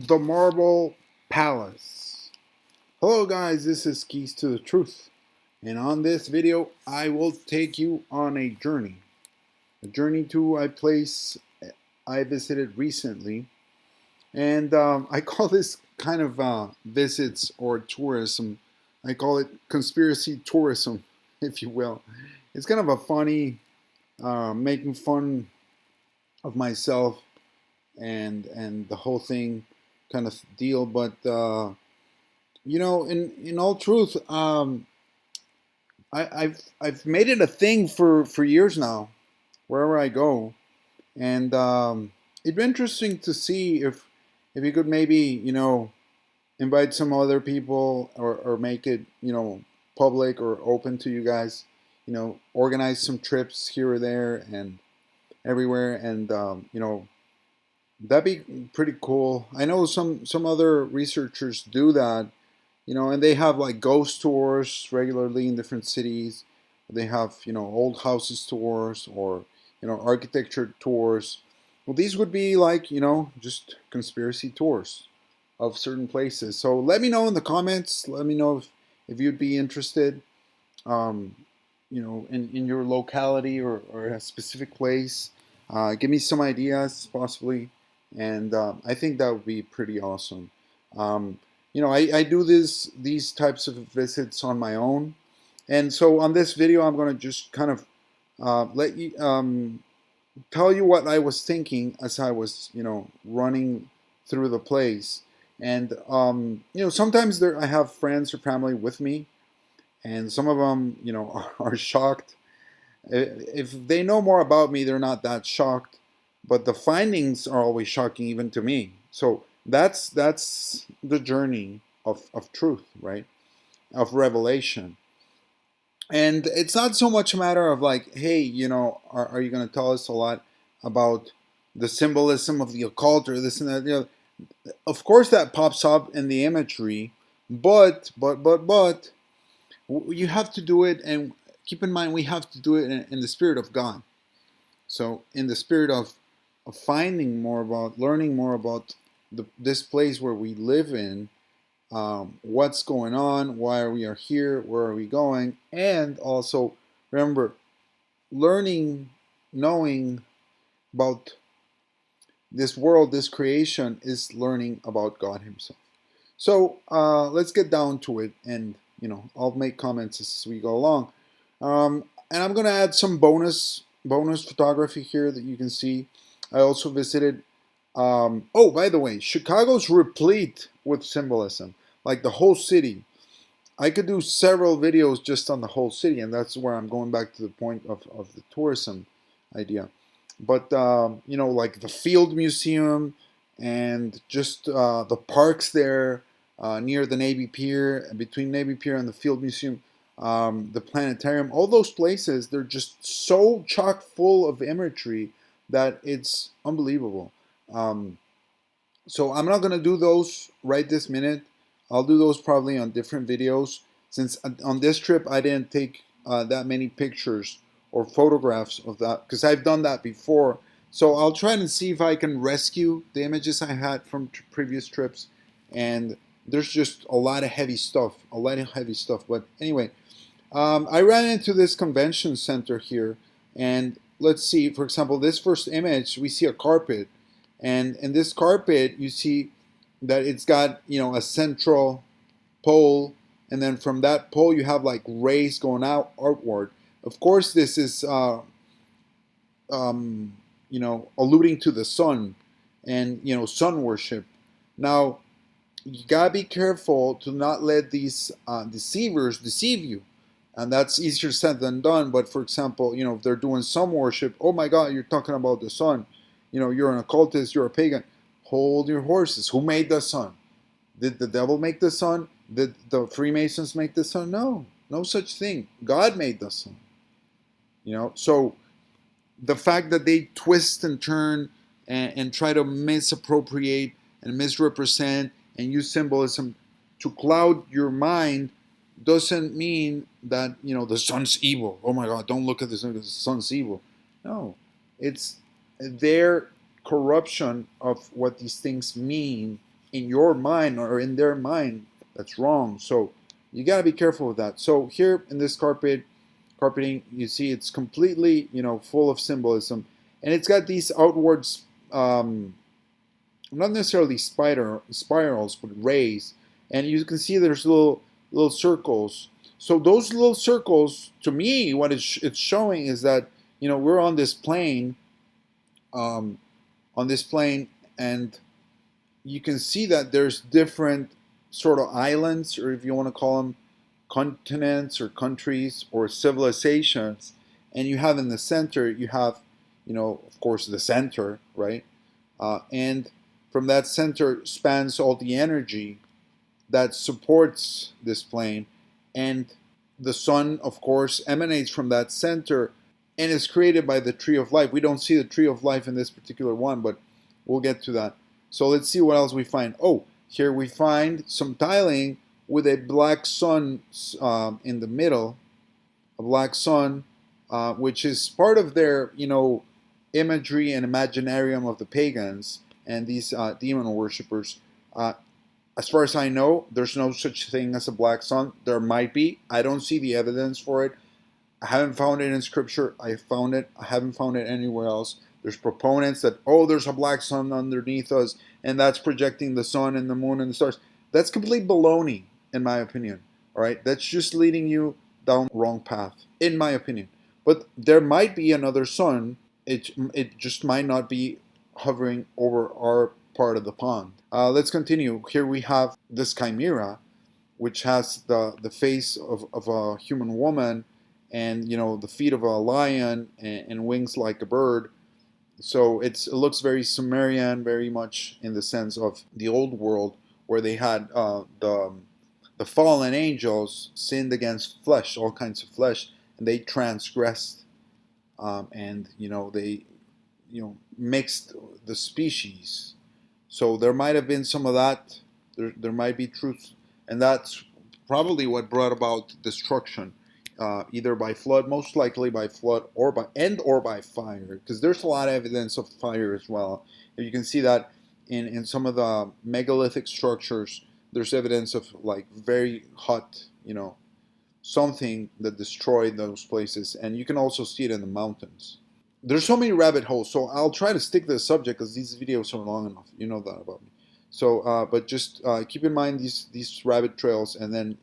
The Marble Palace. Hello guys, this is Keys to the Truth, and on this video I will take you on a journey to a place I visited recently, and I call this kind of visits or tourism. I call it conspiracy tourism, if you will. It's kind of a funny, making fun of myself and the whole thing kind of deal, but in all truth, I've made it a thing for years now, wherever I go, and it'd be interesting to see if you could maybe invite some other people or make it public or open to you guys, organize some trips here or there and everywhere, and that'd be pretty cool. I know some other researchers do that, and they have like ghost tours regularly in different cities. They have old houses tours or architecture tours. Well, these would be like just conspiracy tours of certain places. So let me know in the comments. Let me know if you'd be interested. Um, in your locality or a specific place. Give me some ideas, possibly, and I think that would be pretty awesome. Um, I do these types of visits on my own, and so on this video, I'm going to just kind of let you tell you what I was thinking as I was, running through the place. And sometimes I have friends or family with me, and some of them, are shocked. If they know more about me, they're not that shocked, but the findings are always shocking even to me. So that's the journey of truth, right? Of revelation. And it's not so much a matter of like, hey, are you going to tell us a lot about the symbolism of the occult or this and that? Of course that pops up in the imagery, but you have to do it, and keep in mind we have to do it in the spirit of God. So in the spirit of finding more about, learning more about this place where we live in, what's going on, why we are here, where are we going, and also remember, learning, knowing about this world, this creation, is learning about God Himself. So let's get down to it, and I'll make comments as we go along. And I'm gonna add some bonus photography here that you can see. I also visited. Oh, by the way, Chicago's replete with symbolism, like the whole city. I could do several videos just on the whole city, and that's where I'm going back to the point of the tourism idea. But like the Field Museum and just the parks there near the Navy Pier, between Navy Pier and the Field Museum, the planetarium, all those places, they're just so chock full of imagery that it's unbelievable. Um, so I'm not going to do those right this minute. I'll do those probably on different videos, since on this trip I didn't take that many pictures or photographs of that, because I've done that before. So I'll try and see if I can rescue the images I had from previous trips. And there's just a lot of heavy stuff, But anyway, I ran into this convention center here, and let's see, for example, this first image, we see a carpet, and in this carpet, you see that it's got, a central pole, and then from that pole, you have like rays going out outward. Of course, this is, alluding to the sun and, sun worship. Now, you gotta be careful to not let these deceivers deceive you, and that's easier said than done. But for example, if they're doing sun worship, oh my God, you're talking about the sun, you're an occultist, you're a pagan. Hold your horses. Who made the sun? Did the devil make the sun? Did the Freemasons make the sun? No, no such thing. God made the sun. So the fact that they twist and turn and try to misappropriate and misrepresent and use symbolism to cloud your mind doesn't mean that the sun's evil. Oh my God, don't look at the sun because the sun's evil. No, it's their corruption of what these things mean in your mind or in their mind, that's wrong. So you got to be careful with that. So here in this carpeting, you see it's completely, full of symbolism, and it's got these outwards, not necessarily spirals, but rays, and you can see there's little circles. So those little circles, to me, what it's showing is that we're um, on this plane, and you can see that there's different sort of islands, or if you want to call them continents or countries or civilizations, and you have in the center, you have, of course, the center, right? And from that center spans all the energy that supports this plane, and the sun, of course, emanates from that center and is created by the tree of life. We don't see the tree of life in this particular one, but we'll get to that. So let's see what else we find. Oh, here we find some tiling with a black sun in the middle, a black sun, which is part of their, imagery and imaginarium of the pagans and these demon worshippers. Uh, as far as I know, there's no such thing as a black sun. There might be. I don't see the evidence for it. I haven't found it in scripture. I found it. I haven't found it anywhere else. There's proponents that, oh, there's a black sun underneath us, and that's projecting the sun and the moon and the stars. That's complete baloney, in my opinion. All right, that's just leading you down the wrong path, in my opinion. But there might be another sun. It just might not be hovering over our part of the pond. Let's continue. Here we have this chimera, which has the face of a human woman, and the feet of a lion, and wings like a bird. So it looks very Sumerian, very much in the sense of the old world, where they had the fallen angels sinned against flesh, all kinds of flesh, and they transgressed, and they mixed the species. So there might have been some of that. There might be truth, and that's probably what brought about destruction, either by flood, most likely by flood, or by fire, because there's a lot of evidence of fire as well. You can see that in some of the megalithic structures. There's evidence of like very hot, something that destroyed those places, and you can also see it in the mountains. There's so many rabbit holes, so I'll try to stick to the subject because these videos are long enough. You know that about me. So, but just keep in mind these rabbit trails, and then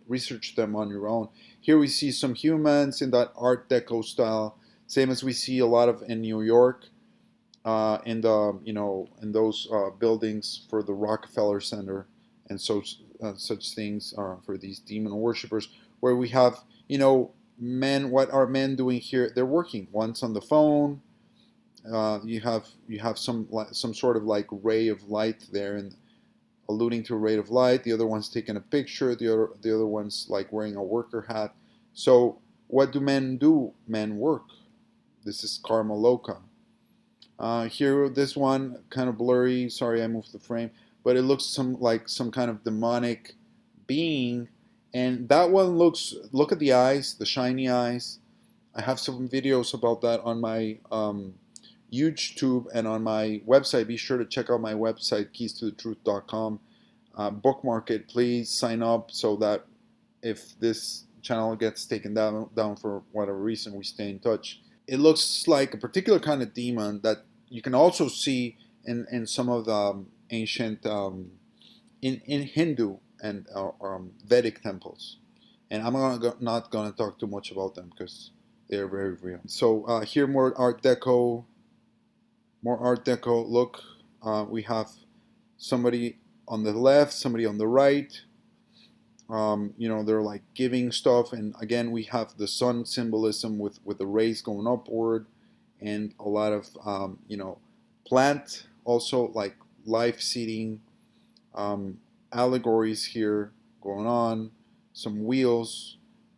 research them on your own. Here we see some humans in that Art Deco style, same as we see a lot of in New York, in the in those buildings for the Rockefeller Center, and so such things for these demon worshippers, where we have men. What are men doing here? They're working. One's on the phone. You have some sort of like ray of light there, and alluding to a ray of light. The other one's taking a picture. The other one's like wearing a worker hat. So what do men do? Men work. This is Karma Loka. Here, this one kind of blurry. Sorry, I moved the frame, but it looks like some kind of demonic being. And that one looks. Look at the eyes, the shiny eyes. I have some videos about that on my YouTube and on my website. Be sure to check out my website, keystoThetruth.com. Bookmark it, please. Sign up so that if this channel gets taken down for whatever reason, we stay in touch. It looks like a particular kind of demon that you can also see in some of the ancient in Hindu and Vedic temples. And I'm not going to talk too much about them because they're very real. So here more Art Deco. More Art Deco. Look, we have somebody on the left, somebody on the right. They're like giving stuff, and again we have the sun symbolism with the rays going upward, and a lot of plant, also like life seeding allegories here going on. Some wheels,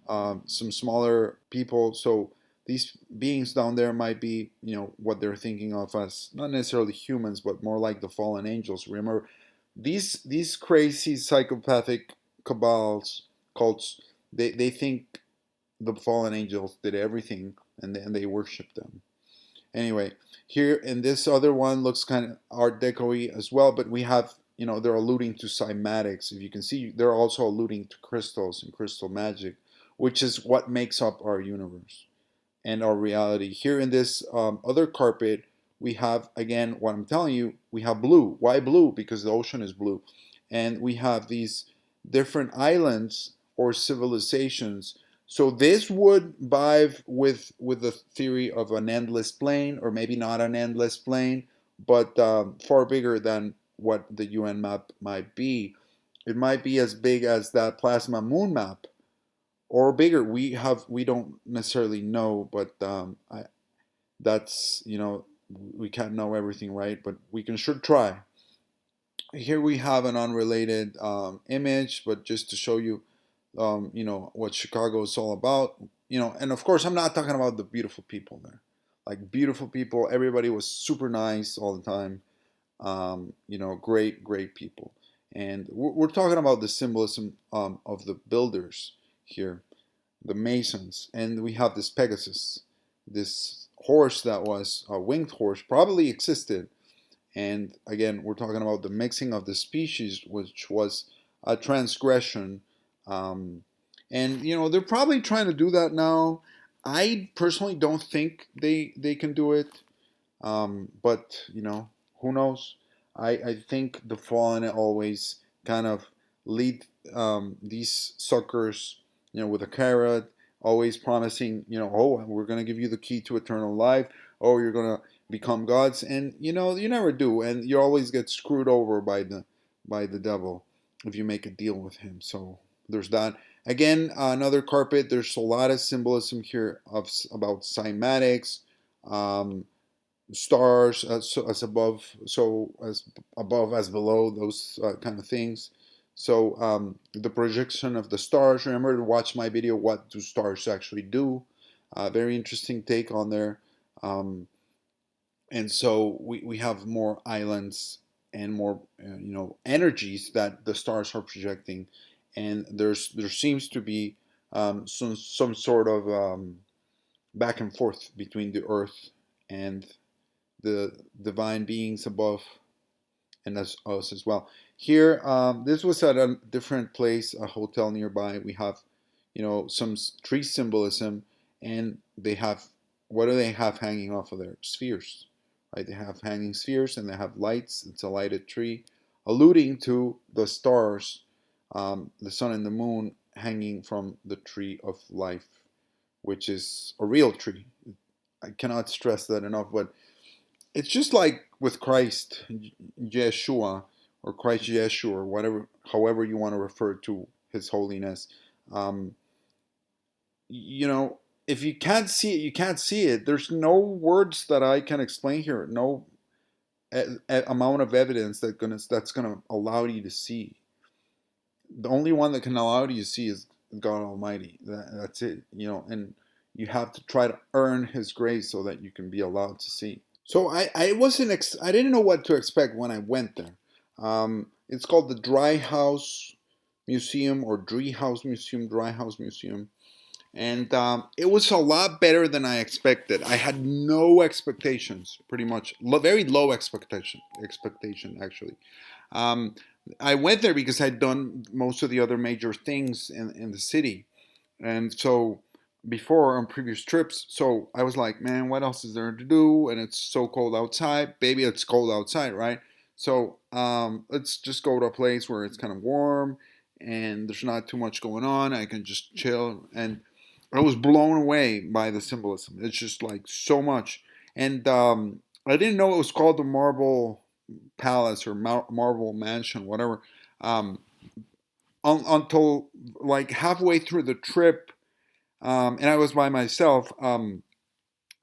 some smaller people. So these beings down there might be, what they're thinking of as not necessarily humans, but more like the fallen angels. Remember, these crazy psychopathic cabals, cults, they think the fallen angels did everything, and they worship them. Anyway, here in this other one looks kind of Art Deco-y as well, but we have they're alluding to cymatics. If you can see, they're also alluding to crystals and crystal magic, which is what makes up our universe and our reality. Here in this other carpet, we have, again, what I'm telling you, we have blue. Why blue? Because the ocean is blue. And we have these different islands or civilizations. So this would vibe with the theory of an endless plane, or maybe not an endless plane, but far bigger than what the UN map might be. It might be as big as that plasma moon map, or bigger. We don't necessarily know, but that's, we can't know everything, right? But we can sure try. Here we have an unrelated image, but just to show you, what Chicago is all about. And of course, I'm not talking about the beautiful people there. Like, beautiful people, everybody was super nice all the time. Great, great people. And we're talking about the symbolism of the builders here, the Masons, and we have this Pegasus, this horse that was a winged horse, probably existed. And again, we're talking about the mixing of the species, which was a transgression. And they're probably trying to do that now. I personally don't think they can do it. But who knows? I think the fallen always kind of lead these suckers, with a carrot, always promising, oh, we're gonna give you the key to eternal life. Oh, you're gonna become gods, and you never do, and you always get screwed over by the devil if you make a deal with him. So there's that. Again, another carpet. There's a lot of symbolism here about cymatics. Stars as above, so as above as below, those kind of things. So the projection of the stars. Remember to watch my video, what do stars actually do. Very interesting take on there. um, and so we have more islands and more energies that the stars are projecting. And there seems to be some sort of back and forth between the earth and the divine beings above, and us as well. Here, this was at a different place, a hotel nearby. We have, some tree symbolism, and they have, what do they have hanging off of their spheres? Right, they have hanging spheres and they have lights. It's a lighted tree, alluding to the stars, the sun and the moon hanging from the tree of life, which is a real tree. I cannot stress that enough, but it's just like with Christ, Yeshua, or Christ Yeshua, or whatever, however you want to refer to His holiness. Um, you know, if you can't see it, you can't see it. There's no words that I can explain here. No amount of evidence that's gonna allow you to see. The only one that can allow you to see is God Almighty. That's it. And you have to try to earn His grace so that you can be allowed to see. So I wasn't I didn't know what to expect when I went there. It's called the Dry House Museum, or Dry House Museum, and it was a lot better than I expected. I had no expectations, pretty much, very low expectation actually. Um, I went there because I'd done most of the other major things in the city, and so before, on previous trips, so I was like, man, what else is there to do? And it's so cold outside. Baby, it's cold outside, right? So let's just go to a place where it's kind of warm and there's not too much going on. I can just chill. And I was blown away by the symbolism. It's just like so much. And I didn't know it was called the Marble Palace or Marble Mansion, whatever, um, until like halfway through the trip, and I was by myself.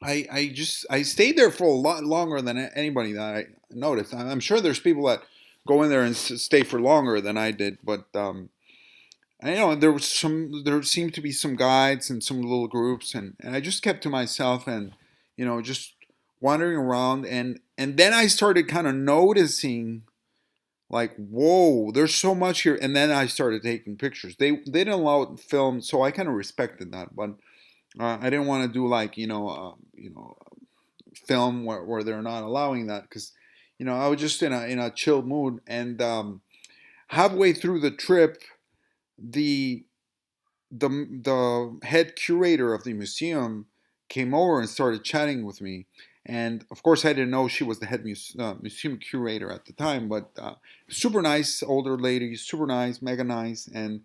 I stayed there for a lot longer than anybody that I noticed. I'm sure there's people that go in there and stay for longer than I did, but I know there seemed to be some guides and some little groups, and I just kept to myself, and just wandering around, and then I started kind of noticing, like, whoa, there's so much here. And then I started taking pictures. They didn't allow film, so I kind of respected that, but I didn't want to do like film where they're not allowing that, because I was just in a chill mood, and halfway through the trip, the the head curator of the museum came over and started chatting with me. And of course, I didn't know she was the head museum curator at the time, but super nice older lady, super nice, mega nice. And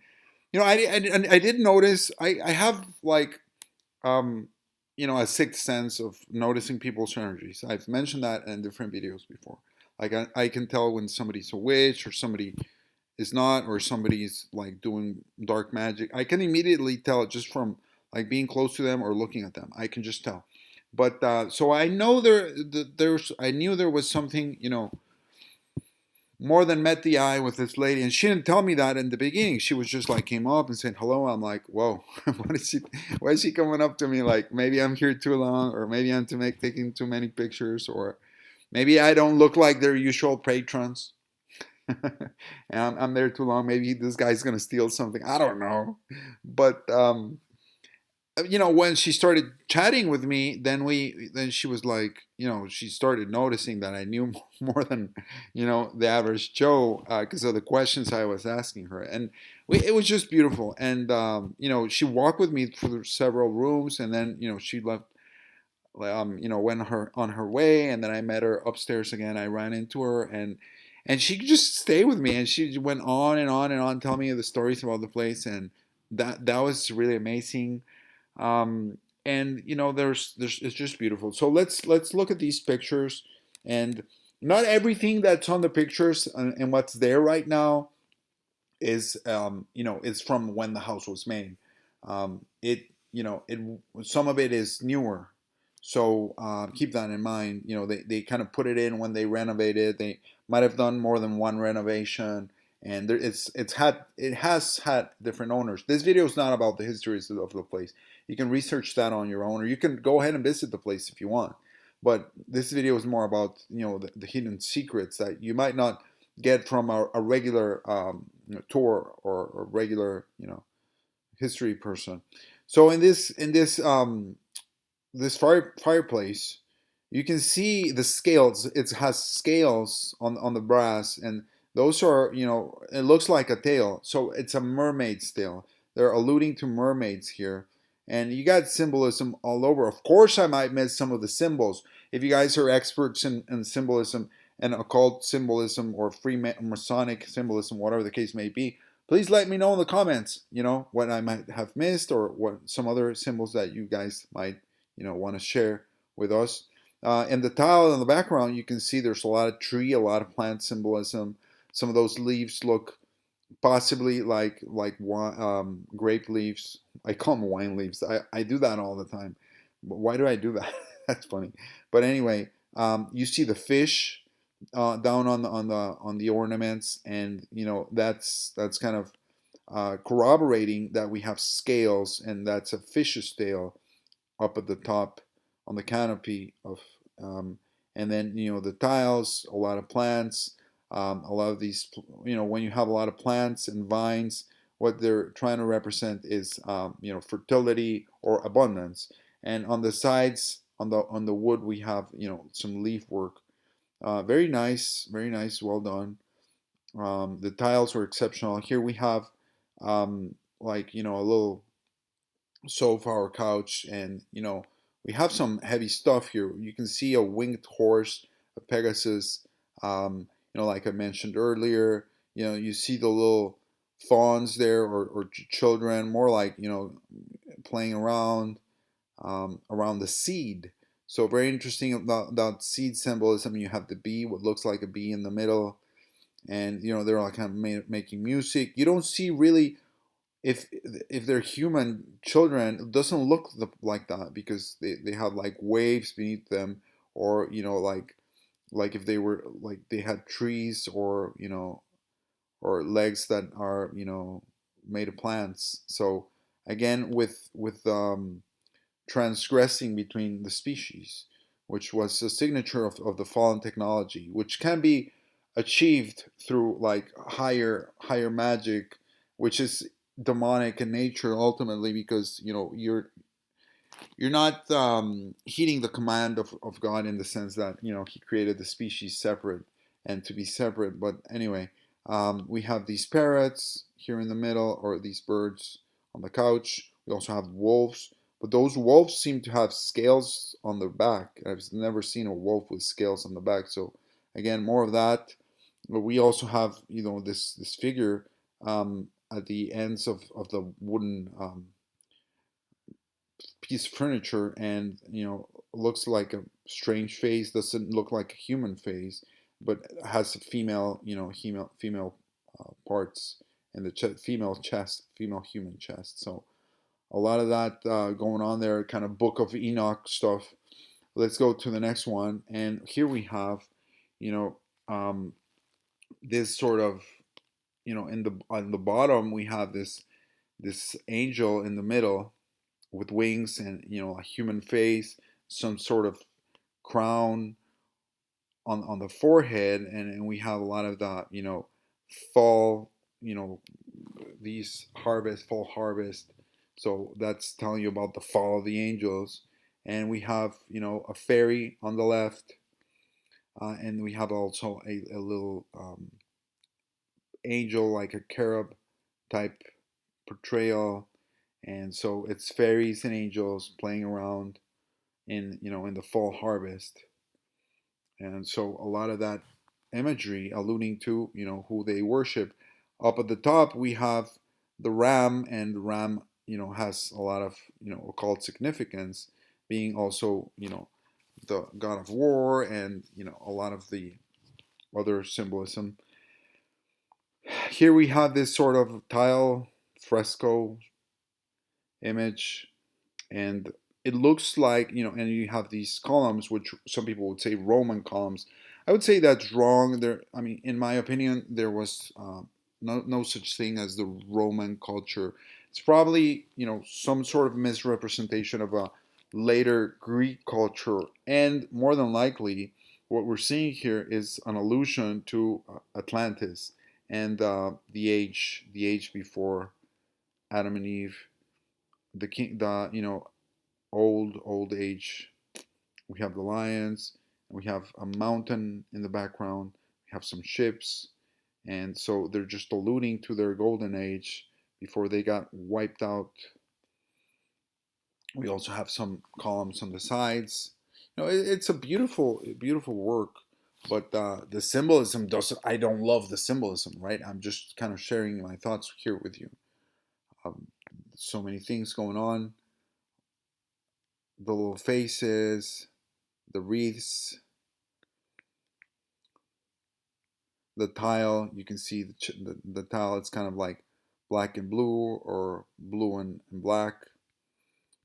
I did notice I have like um, a sixth sense of noticing people's energies. I've mentioned that in different videos before. Like I can tell when somebody's a witch or somebody is not, or somebody's like doing dark magic. I can immediately tell just from like being close to them or looking at them. I can just tell. But so I know there's I knew there was something more than met the eye with this lady, and she didn't tell me that in the beginning. She was just like came up and said hello. I'm like, whoa, what is she? Why is she coming up to me? Like maybe I'm here too long, or maybe I'm taking too many pictures, or maybe I don't look like their usual patrons. And I'm there too long. Maybe this guy's gonna steal something. I don't know, but when she started chatting with me, then she was like, she started noticing that I knew more than the average Joe because of the questions I was asking her, and it was just beautiful. And she walked with me through several rooms, and then she left. Went her on her way, and then I met her upstairs again. I ran into her, and she just stayed with me, and she went on and on and on, telling me the stories about the place, and that was really amazing. And there's it's just beautiful. So let's look at these pictures, and not everything that's on the pictures and what's there right now is from when the house was made. It some of it is newer, so keep that in mind. They kind of put it in when they renovated. They might have done more than one renovation, and it has had different owners. This video is not about the histories of the place. You can research that on your own, or you can go ahead and visit the place if you want. But this video is more about the hidden secrets that you might not get from a regular tour or regular history person. So in this fireplace, you can see the scales. It has scales on the brass, and those are it looks like a tail. So it's a mermaid's tail. They're alluding to mermaids here, and you got symbolism all over. Of course, I might miss some of the symbols. If you guys are experts in symbolism and occult symbolism or Masonic symbolism, whatever the case may be, please let me know in the comments. What I might have missed, or what some other symbols that you guys might want to share with us. In the tile in the background, you can see there's a lot of tree, a lot of plant symbolism. Some of those leaves look possibly like grape leaves. I call them wine leaves. I do that all the time. But why do I do that? That's funny. But anyway, you see the fish down on the ornaments, and that's kind of corroborating that we have scales, and that's a fish's tail up at the top on the canopy of and then the tiles, a lot of plants, a lot of these when you have a lot of plants and vines, what they're trying to represent is fertility or abundance. And on the sides, on the wood, we have some leaf work. Very nice, well done. The tiles were exceptional. Here we have like a little sofa or couch, and we have some heavy stuff here. You can see a winged horse, a Pegasus, like I mentioned earlier. You see the little fawns there, or children, more like playing around the seed. So very interesting about seed symbolism. You have the bee, what looks like a bee in the middle, and they're all kind of making music. You don't see really if they're human children, it doesn't look like that, because they have like waves beneath them, or like if they were like they had trees, or legs that are made of plants. So again, with transgressing between the species, which was a signature of the fallen technology, which can be achieved through like higher magic, which is demonic in nature ultimately, because you're not heeding the command of God in the sense that He created the species separate and to be separate. But anyway, we have these parrots here in the middle, or these birds on the couch. We also have wolves, but those wolves seem to have scales on their back. I've never seen a wolf with scales on the back. So again, more of that. But we also have this figure at the ends of the wooden piece of furniture, and looks like a strange face, doesn't look like a human face, but has a female female parts, and the female chest, female human chest. So a lot of that going on there, kind of Book of Enoch stuff. Let's go to the next one, and here we have you know um, this sort of in the on the bottom we have this angel in the middle with wings and a human face, some sort of crown on the forehead, and we have a lot of the fall, you know these fall harvest. So that's telling you about the fall of the angels. And we have a fairy on the left, and we have also a little angel, like a cherub type portrayal. And so it's fairies and angels playing around in the fall harvest. And so a lot of that imagery alluding to who they worship. Up at the top we have the ram, and the ram has a lot of occult significance, being also the god of war, and a lot of the other symbolism. Here we have this sort of tile fresco image, and it looks like and you have these columns, which some people would say Roman columns. I would say that's wrong. There, I mean, in my opinion, there was no such thing as the Roman culture. It's probably some sort of misrepresentation of a later Greek culture, and more than likely what we're seeing here is an allusion to Atlantis, and the age before Adam and Eve, the king, the old age. We have the lions, and we have a mountain in the background. We have some ships, and so they're just alluding to their golden age before they got wiped out. We also have some columns on the sides. It's a beautiful work, but the symbolism doesn't. I don't love the symbolism, right? I'm just kind of sharing my thoughts here with you. Um, so many things going on. The little faces, the wreaths, the tile. You can see the tile. It's kind of like black and blue, or blue and black.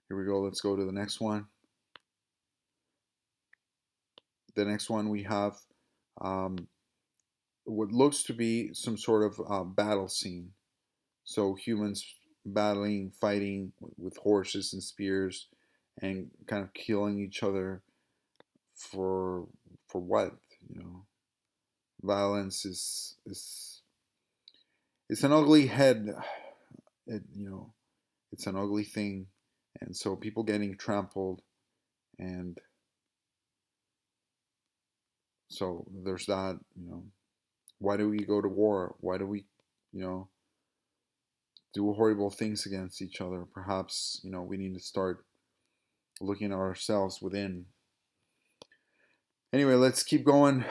Here we go. Let's go to the next one. The next one we have um, what looks to be some sort of battle scene. So humans battling, fighting with horses and spears, and kind of killing each other for what? Violence is it's an ugly head. It's an ugly thing, and so people getting trampled, and so there's that. Why do we go to war? Why do we, you know, do horrible things against each other? Perhaps we need to start looking at ourselves within. Anyway, let's keep going.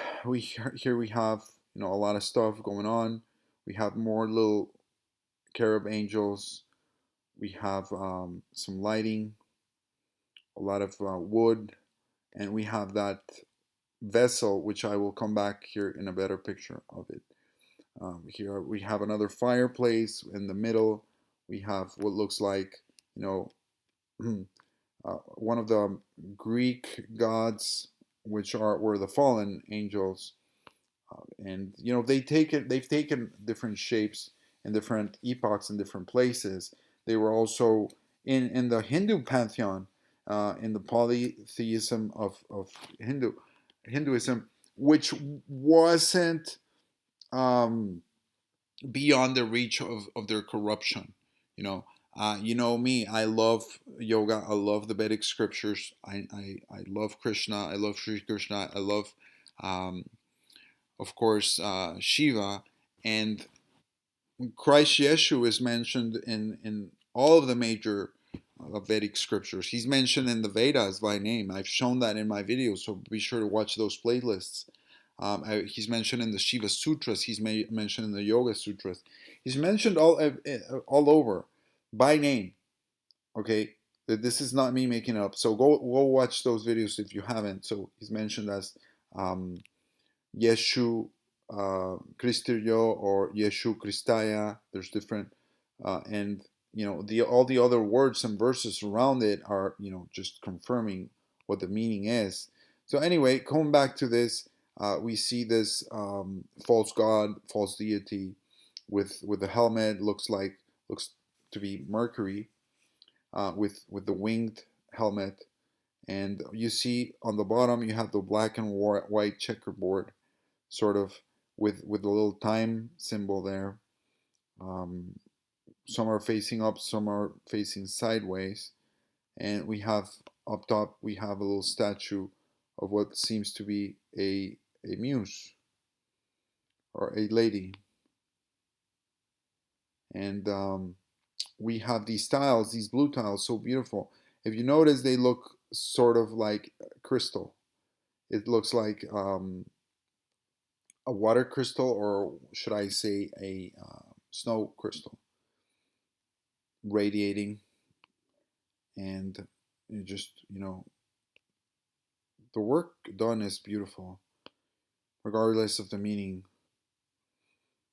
Here we have a lot of stuff going on. We have more little cherub angels. We have some lighting, a lot of wood, and we have that vessel, which I will come back here in a better picture of it. Here we have another fireplace in the middle. We have what looks like, one of the Greek gods, which were the fallen angels, and they've taken different shapes in different epochs in different places. They were also in the Hindu pantheon, in the polytheism of Hinduism, which wasn't um, beyond the reach of their corruption. You know, You know me, I love yoga. I love the Vedic scriptures. I love Krishna. I love Sri Krishna. I love, um, of course, Shiva. And Christ Yeshu is mentioned in all of the major Vedic scriptures. He's mentioned in the Vedas by name. I've shown that in my videos, so be sure to watch those playlists. He's mentioned in the Shiva Sutras. He's mentioned in the Yoga Sutras. He's mentioned all over by name. Okay, this is not me making it up. So go watch those videos if you haven't. So he's mentioned as um, Yeshu Christiryo or Yeshu Christaya. There's different, and the all the other words and verses around it are just confirming what the meaning is. So anyway, coming back to this, we see this false god, false deity, with the helmet. Looks to be Mercury, with the winged helmet, and you see on the bottom you have the black and white checkerboard, sort of with a little time symbol there. Um, some are facing up, some are facing sideways, and we have up top we have a little statue of what seems to be a muse or a lady, and we have these tiles, these blue tiles, so beautiful. If you notice, they look sort of like crystal. It looks like a water crystal, or should I say a snow crystal, radiating, and it just the work done is beautiful, regardless of the meaning.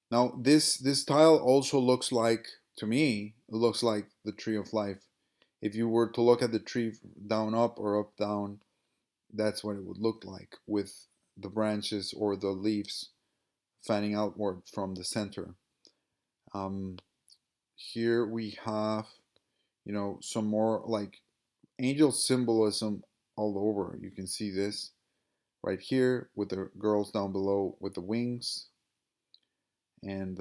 Now this tile also looks like, to me, it looks like the tree of life. If you were to look at the tree down up or up down, that's what it would look like, with the branches or the leaves fanning outward from the center. Um, Here we have, some more like angel symbolism all over. You can see this right here with the girls down below with the wings, and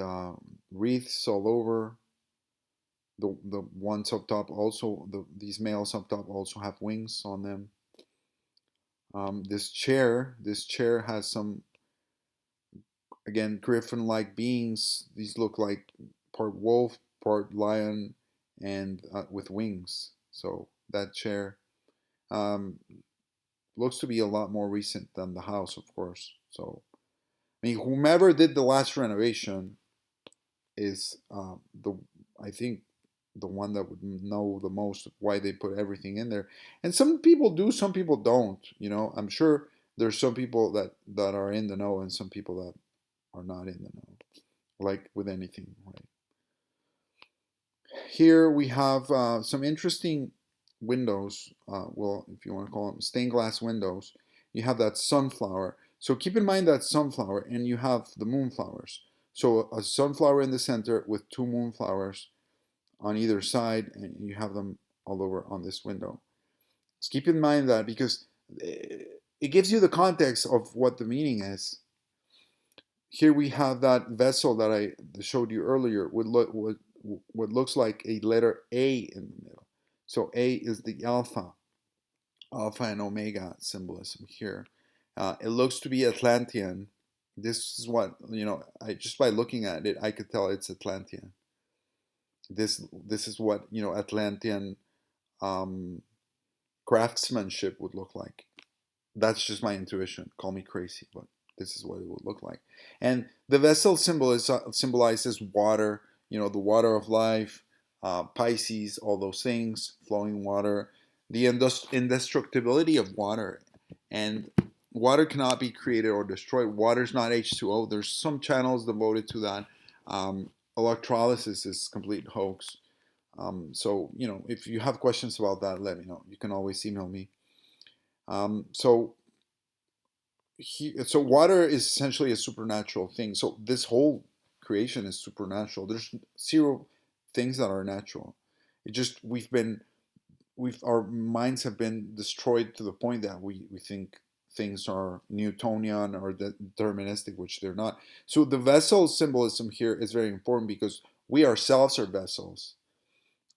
wreaths all over. The ones up top also, these males up top also have wings on them. This chair has some, again, griffin-like beings. These look like part wolf, part lion, and with wings. So that chair um, looks to be a lot more recent than the house, of course. So, I mean, whomever did the last renovation is the I think the one that would know the most why they put everything in there. And some people do, some people don't. I'm sure there's some people that are in the know and some people that are not in the know, like with anything, right? Here we have some interesting windows. Well, if you want to call them stained glass windows, you have that sunflower. So keep in mind that sunflower, and you have the moonflowers. So a sunflower in the center with two moonflowers on either side, and you have them all over on this window. Just keep in mind that, because it gives you the context of what the meaning is. Here we have that vessel that I showed you earlier with what looks like a letter A in the middle. So A is the alpha and omega symbolism here. It looks to be Atlantean. This is what, I just by looking at it, I could tell it's Atlantean. This is what, Atlantean um, craftsmanship would look like. That's just my intuition. Call me crazy, but this is what it would look like. And the vessel symbolizes water, the water of life, Pisces, all those things, flowing water, the indestructibility of water. And water cannot be created or destroyed. Water's not H2O. There's some channels devoted to that. Electrolysis is complete hoax. So, if you have questions about that, let me know. You can always email me. So water is essentially a supernatural thing. So this whole creation is supernatural. There's zero things that are natural. It just our minds have been destroyed to the point that we think things are Newtonian or deterministic, which they're not. So the vessel symbolism here is very important because we ourselves are vessels,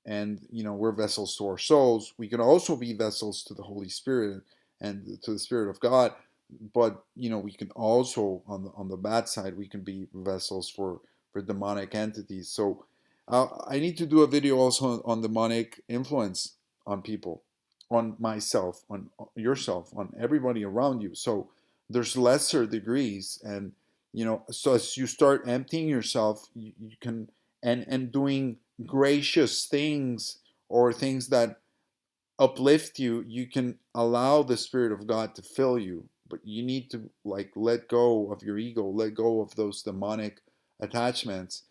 and we're vessels to our souls. We can also be vessels to the Holy Spirit and to the Spirit of God. But we can also, on the bad side, we can be vessels for demonic entities. So I need to do a video also on demonic influence on people, on myself, on yourself, on everybody around you. So there's lesser degrees, and so as you start emptying yourself, you can, and doing gracious things, or things that uplift you, you can allow the Spirit of God to fill you. But you need to, like, let go of your ego, let go of those demonic attachments.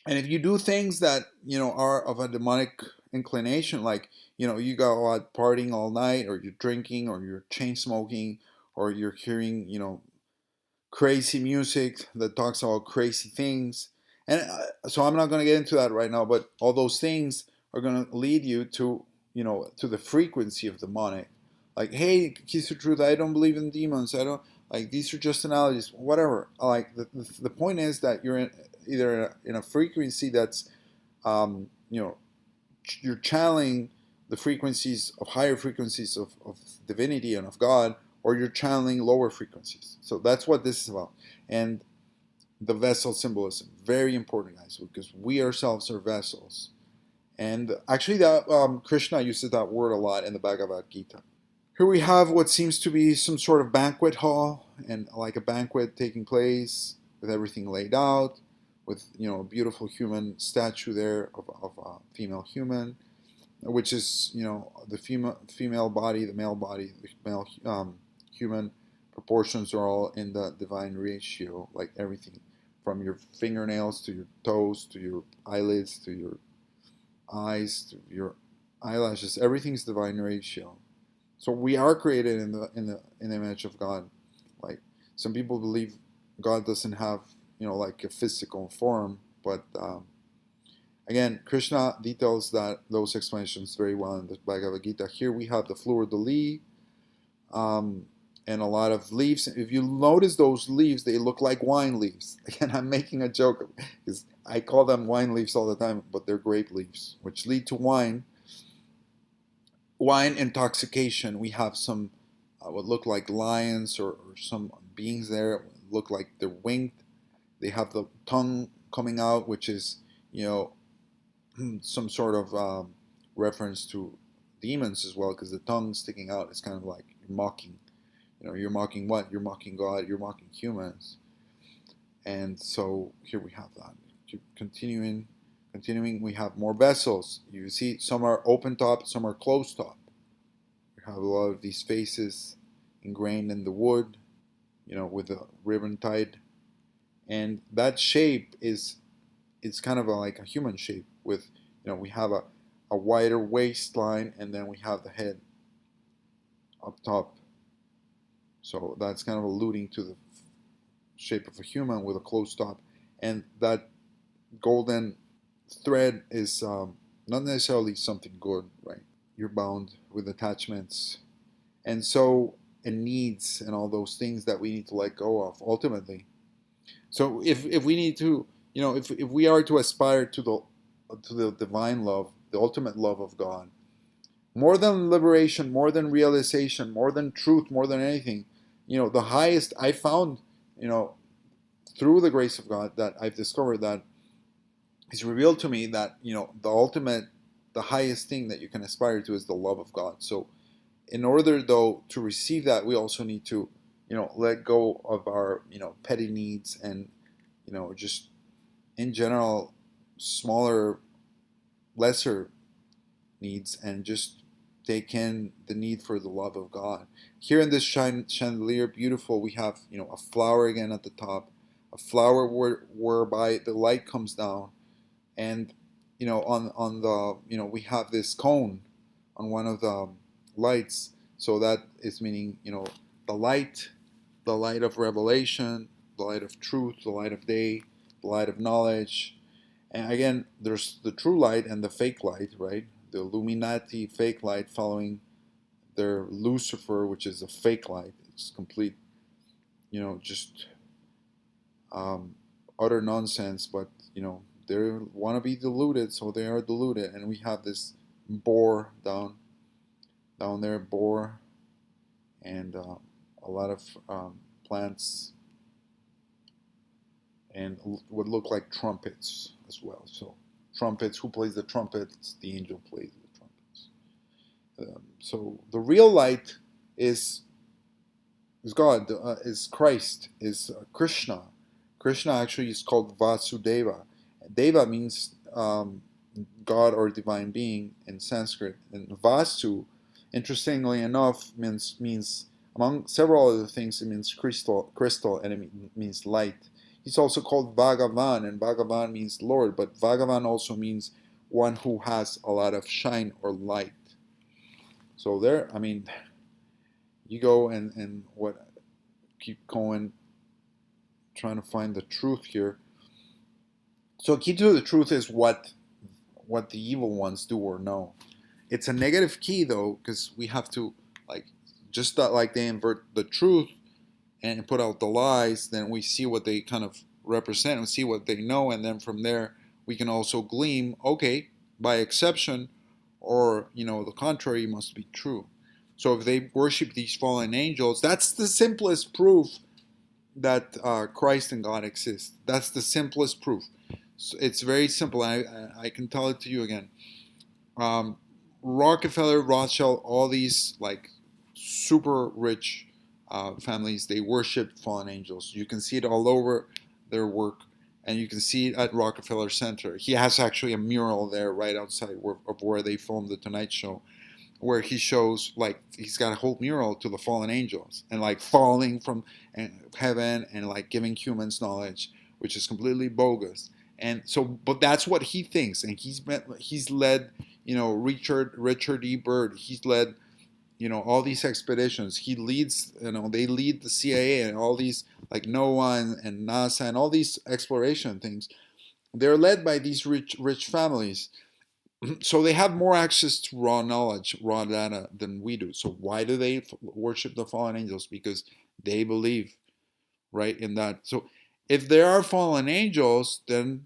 And if you do things that are of a demonic inclination, like you go out partying all night, or you're drinking, or you're chain smoking, or you're hearing crazy music that talks about crazy things. And so I'm not going to get into that right now, but all those things are going to lead you to, to the frequency of demonic. Like, hey, keys of truth, I don't believe in demons. I don't, like, these are just analogies, whatever. Like, the point is that you're either in a frequency that's, um, you know, you're channeling the frequencies of higher frequencies of divinity and of God, or you're channeling lower frequencies. So that's what this is about. And the vessel symbolism, very important, guys, because we ourselves are vessels. And actually, that Krishna uses that word a lot in the Bhagavad Gita. Here we have what seems to be some sort of banquet hall, and like a banquet taking place with everything laid out, with a beautiful human statue there of a female human, which is the female body, the male body, the male human proportions are all in the divine ratio, like everything from your fingernails to your toes to your eyelids to your eyes to your eyelashes, everything's divine ratio. So we are created in the image of God. Like, some people believe God doesn't have like a physical form, but again, Krishna details those explanations very well in the Bhagavad Gita. Here we have the fleur de lis, and a lot of leaves. If you notice those leaves, they look like wine leaves. Again, I'm making a joke because I call them wine leaves all the time, but they're grape leaves, which lead to wine. Wine intoxication. We have some what look like lions, or some beings there look like they're winged. They have the tongue coming out, which is you know some sort of reference to demons as well, because the tongue sticking out is kind of like you're mocking. You're mocking what? You're mocking God. You're mocking humans. And so here we have that. Continuing, we have more vessels. You see, some are open top, some are closed top. We have a lot of these faces ingrained in the wood, with a ribbon tied, and that shape is it's kind of like a human shape with we have a wider waistline, and then we have the head up top. So that's kind of alluding to the shape of a human with a closed top, and that golden thread is not necessarily something good, right? You're bound with attachments, and needs, and all those things that we need to let go of ultimately. So if we need to, if we are to aspire to the divine love, the ultimate love of God, more than liberation, more than realization, more than truth, more than anything, the highest I found, through the grace of God, that I've discovered that He's revealed to me that the ultimate, the highest thing that you can aspire to is the love of God. So in order, though, to receive that, we also need to let go of our petty needs, and just in general smaller, lesser needs, and just take in the need for the love of God. Here in this chandelier, beautiful, we have a flower again at the top, a flower whereby the light comes down, and on the we have this cone on one of the lights, so that is meaning the light, the light of revelation, the light of truth, the light of day, the light of knowledge. And again, there's the true light and the fake light, right? The Illuminati fake light following their Lucifer, which is a fake light. It's complete, just um, utter nonsense. But they want to be diluted, so they are diluted. And we have this boar down there, boar, and a lot of plants, and what look like trumpets as well. So trumpets, who plays the trumpets? The angel plays the trumpets. So the real light is is God, is Christ, is Krishna. Krishna actually is called Vasudeva. Deva means God or divine being in Sanskrit, and Vasu, interestingly enough, means among several other things, it means crystal, and it means light. He's also called Bhagavan, and Bhagavan means Lord, but Bhagavan also means one who has a lot of shine or light. So there, I mean, you go and what keep going, trying to find the truth here. So key to the truth is what the evil ones do or know. It's a negative key though, because we have to like just that, like they invert the truth and put out the lies, then we see what they kind of represent and see what they know, and then from there we can also glean, okay, by exception, or the contrary must be true. So if they worship these fallen angels, that's the simplest proof that Christ and God exist. That's the simplest proof. So it's very simple. I can tell it to you again. Um, Rockefeller, Rothschild, all these like super rich families, they worship fallen angels. You can see it all over their work, and you can see it at Rockefeller Center. He has actually a mural there right outside of where they filmed the Tonight Show, where he shows like he's got a whole mural to the fallen angels and like falling from heaven and like giving humans knowledge, which is completely bogus. And so, but that's what he thinks, and he's led, Richard E. Byrd. He's led, all these expeditions. He leads, they lead the CIA and all these like NOAA and NASA and all these exploration things. They're led by these rich families, so they have more access to raw knowledge, raw data than we do. So why do they worship the fallen angels? Because they believe, right, in that. So if there are fallen angels, then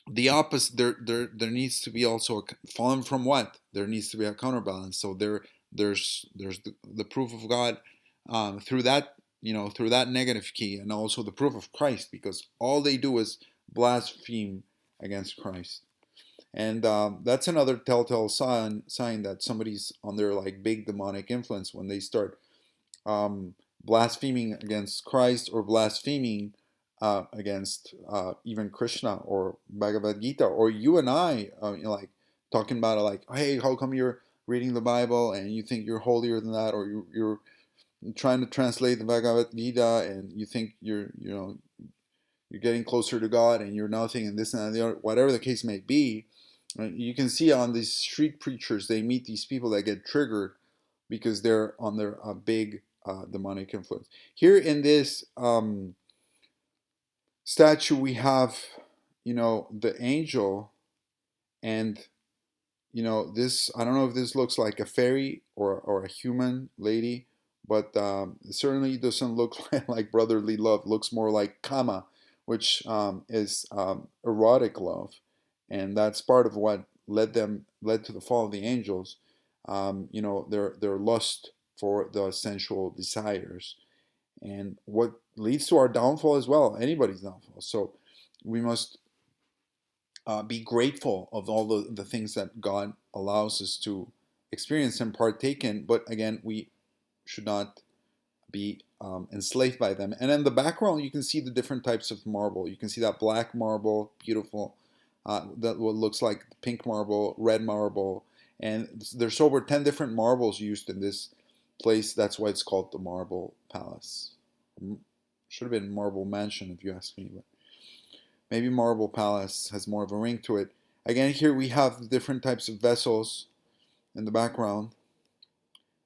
the opposite, there needs to be also fallen from what? There needs to be a counterbalance. So there's the proof of God through that, through that negative key, and also the proof of Christ, because all they do is blaspheme against Christ. And that's another telltale sign that somebody's under like big demonic influence, when they start blaspheming against Christ, or blaspheming against even Krishna or Bhagavad Gita, or you and I, like talking about it, like, hey, how come you're reading the Bible and you think you're holier than that, or you're trying to translate the Bhagavad Gita and you think you're getting closer to God and you're nothing, and this and the other, whatever the case may be. You can see on these street preachers, they meet these people that get triggered because they're on their big demonic influence. Here in this statue, we have, the angel, and this. I don't know if this looks like a fairy or a human lady, but it certainly doesn't look like brotherly love. It looks more like kama, which is erotic love, and that's part of what led to the fall of the angels. Their lust for the sensual desires, and what leads to our downfall as well, anybody's downfall. So we must be grateful of all the things that God allows us to experience and partake in, but again, we should not be enslaved by them. And in the background, you can see the different types of marble. You can see that black marble, beautiful, that what looks like pink marble, red marble, and there's over 10 different marbles used in this place. That's why it's called the Marble Palace. Should have been Marble Mansion if you ask me, but maybe Marble Palace has more of a ring to it. Again, here we have different types of vessels in the background.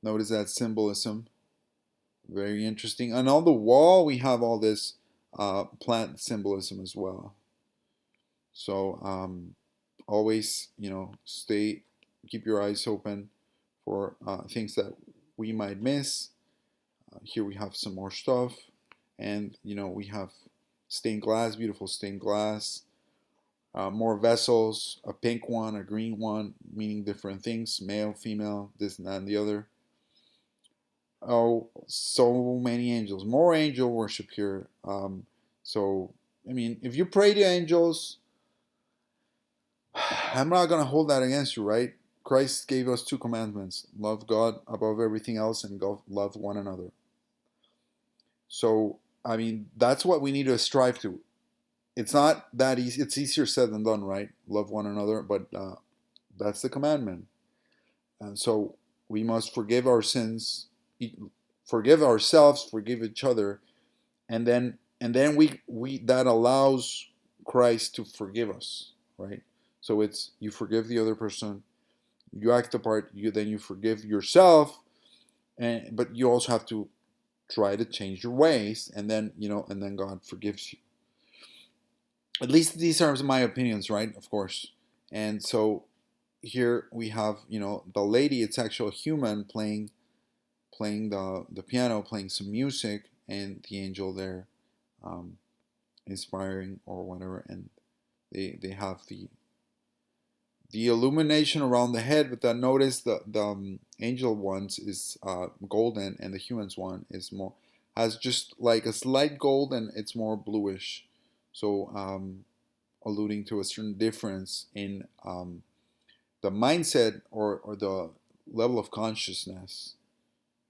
Notice that symbolism. Very interesting. And on the wall, we have all this plant symbolism as well. So always, keep your eyes open for things that we might miss. Here we have some more stuff, and we have stained glass, beautiful stained glass. more vessels, a pink one, a green one, meaning different things, male, female, this and that and the other. Oh, so many angels, more angel worship here. So, I mean, if you pray to angels, I'm not going to hold that against you, right? Christ gave us two commandments: love God above everything else and love one another. So, I mean, that's what we need to strive to. It's not that easy. It's easier said than done, right? Love one another, but that's the commandment. And so we must forgive our sins, forgive ourselves, forgive each other, and then we that allows Christ to forgive us, right? So it's you forgive the other person, you act the part, you forgive yourself, and but you also have to try to change your ways, and then and then God forgives you. At least these are my opinions, right? Of course. And so here we have the lady. It's actually a human playing the piano, playing some music, and the angel there, um, inspiring or whatever, and they have the illumination around the head, but then notice the angel ones is golden, and the humans one is more has just like a slight gold, and it's more bluish, so alluding to a certain difference in the mindset or the level of consciousness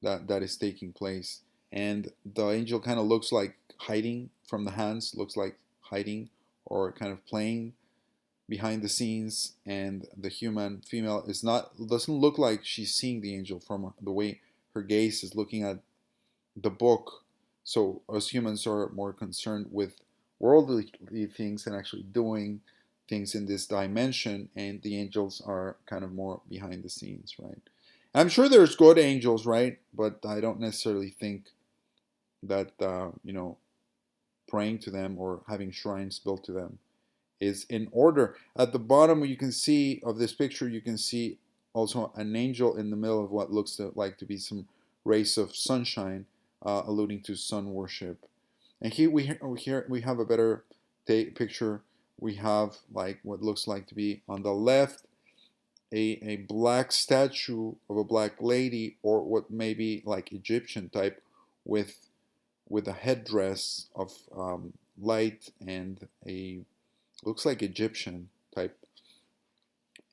that is taking place. And the angel kind of looks like hiding from the hands, looks like hiding or kind of playing behind the scenes, and the human female is not doesn't look like she's seeing the angel from the way her gaze is looking at the book. So us humans are more concerned with worldly things and actually doing things in this dimension, and the angels are kind of more behind the scenes, right? And I'm sure there's good angels, right? But I don't necessarily think that praying to them or having shrines built to them is in order. At the bottom, you can see of this picture, you can see also an angel in the middle of what looks like to be some rays of sunshine, alluding to sun worship. And here we have a better picture. We have like what looks like to be on the left a black statue of a black lady, or what may be like Egyptian type, with a headdress of light, and a looks like Egyptian type,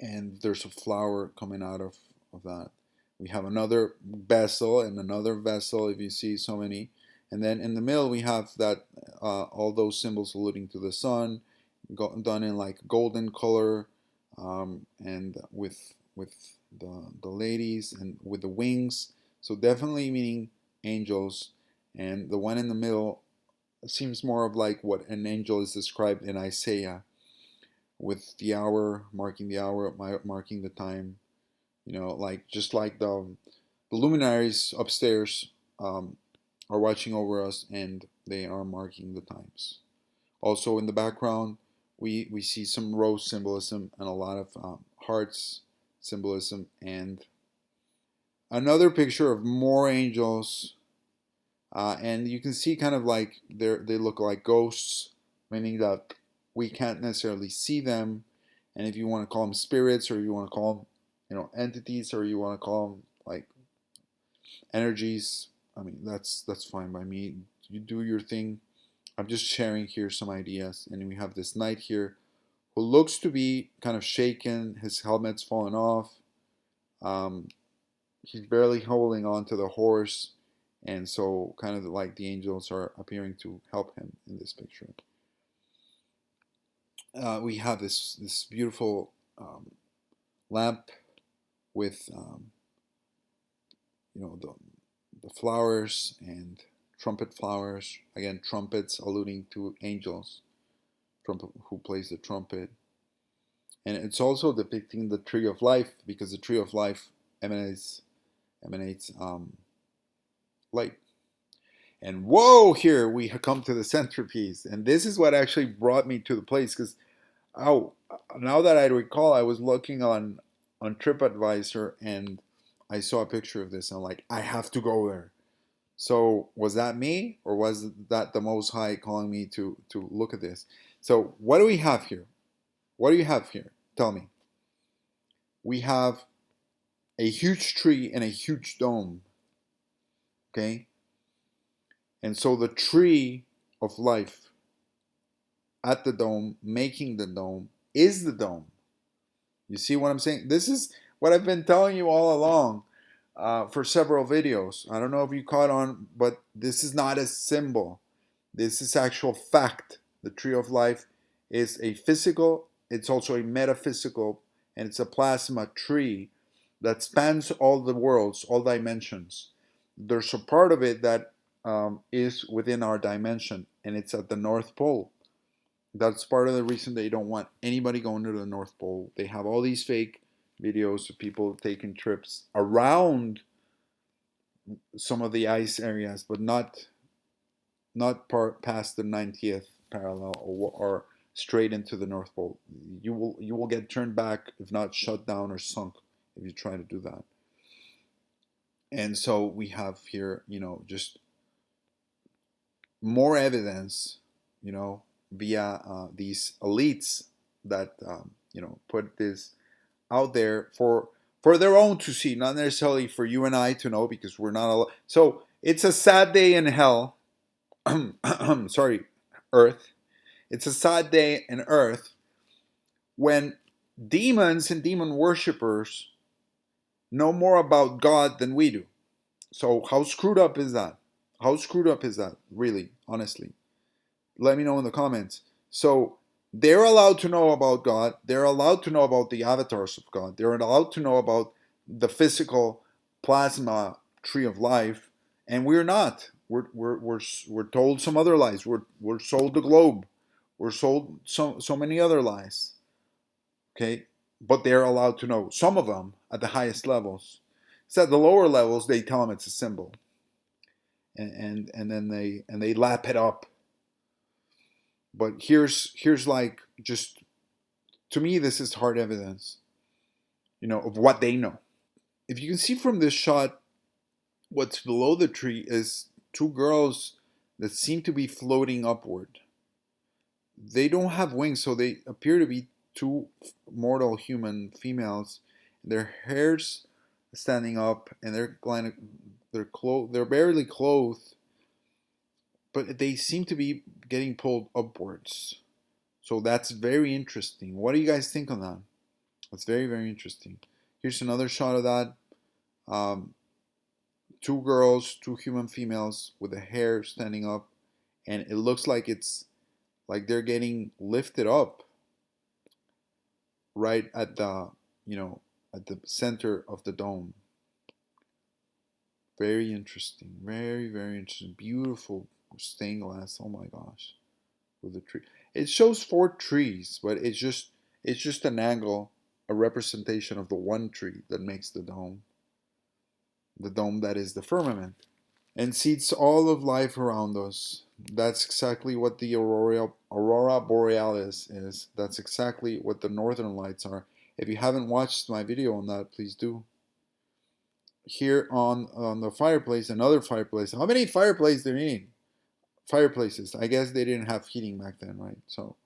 and there's a flower coming out of that. We have another vessel and another vessel, if you see so many. And then in the middle, we have that all those symbols alluding to the sun, done in like golden color, and with the ladies and with the wings. So definitely meaning angels. And the one in the middle seems more of like what an angel is described in Isaiah, with the hour, marking the time. Like just like the luminaries upstairs are watching over us, and they are marking the times. Also in the background, we see some rose symbolism and a lot of hearts symbolism, and another picture of more angels, and you can see kind of like they look like ghosts, meaning that we can't necessarily see them. And if you want to call them spirits, or you want to call them, entities, or you want to call them like energies, I mean that's fine by me. You do your thing. I'm just sharing here some ideas. And we have this knight here who looks to be kind of shaken. His helmet's fallen off. Um, he's barely holding on to the horse, and so kind of like the angels are appearing to help him in this picture. We have this beautiful lamp with the flowers and trumpet flowers. Again, trumpets alluding to angels. Trumpet who plays the trumpet, and it's also depicting the tree of life, because the tree of life emanates light. And whoa, here we come to the centerpiece, and this is what actually brought me to the place. Because oh, now that I recall, I was looking on TripAdvisor, and I saw a picture of this, and I'm like, I have to go there. So was that me, or was that the Most High calling me to look at this? So what do we have here? What do you have here? Tell me. We have a huge tree and a huge dome. Okay? And so the tree of life at the dome, making the dome, is the dome. You see what I'm saying? This is what I've been telling you all along for several videos. I don't know if you caught on, but this is not a symbol. This is actual fact. The tree of life is a physical, it's also a metaphysical, and it's a plasma tree that spans all the worlds, all dimensions. There's a part of it that is within our dimension, and it's at the North Pole. That's part of the reason they don't want anybody going to the North Pole. They have all these fake videos of people taking trips around some of the ice areas, but not past the 90th parallel or straight into the North Pole. You will get turned back, if not shut down or sunk, if you try to do that. And so we have here, just more evidence, via these elites that put this out there for their own to see, not necessarily for you and I to know, because we're not. So it's a sad day in hell. Sorry, Earth. It's a sad day in Earth when demons and demon worshippers know more about God than we do. So how screwed up is that? How screwed up is that, really, honestly? Let me know in the comments. So they're allowed to know about God. They're allowed to know about the avatars of God. They're allowed to know about the physical plasma tree of life, and we're not. We're told some other lies. We're sold the globe. We're sold so many other lies. Okay, but they're allowed to know some of them at the highest levels. So at the lower levels, they tell them it's a symbol, and then they lap it up. But here's like, just, to me, this is hard evidence, of what they know. If you can see from this shot, what's below the tree is two girls that seem to be floating upward. They don't have wings, so they appear to be two mortal human females. Their hair's standing up, and they're barely clothed, but they seem to be getting pulled upwards. So that's very interesting. What do you guys think on that? That's very, very interesting. Here's another shot of that. Two girls, two human females with the hair standing up, and it looks like it's like they're getting lifted up right at the, at the center of the dome. Very interesting. Very, very interesting. Beautiful stained glass. Oh my gosh. With the tree. It shows four trees, but it's just an angle, a representation of the one tree that makes the dome. The dome that is the firmament. And seeds all of life around us. That's exactly what the Aurora Borealis is. That's exactly what the northern lights are. If you haven't watched my video on that, please do. Here on the fireplace, another fireplace. How many fireplaces do you need? Fireplaces. I guess they didn't have heating back then, right? So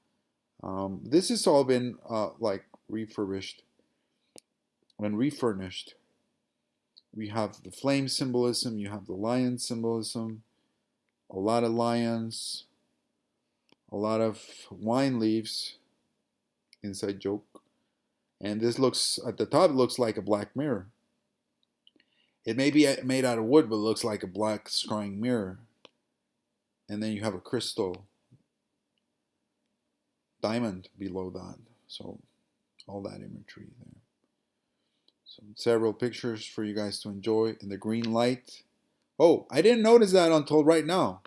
this has all been like refurbished and refurnished. We have the flame symbolism. You have the lion symbolism. A lot of lions. A lot of wine leaves. Inside joke. And this looks, at the top, it looks like a black mirror. It may be made out of wood, but it looks like a black scrying mirror. And then you have a crystal diamond below that. So all that imagery there. So several pictures for you guys to enjoy. And the green light. Oh, I didn't notice that until right now.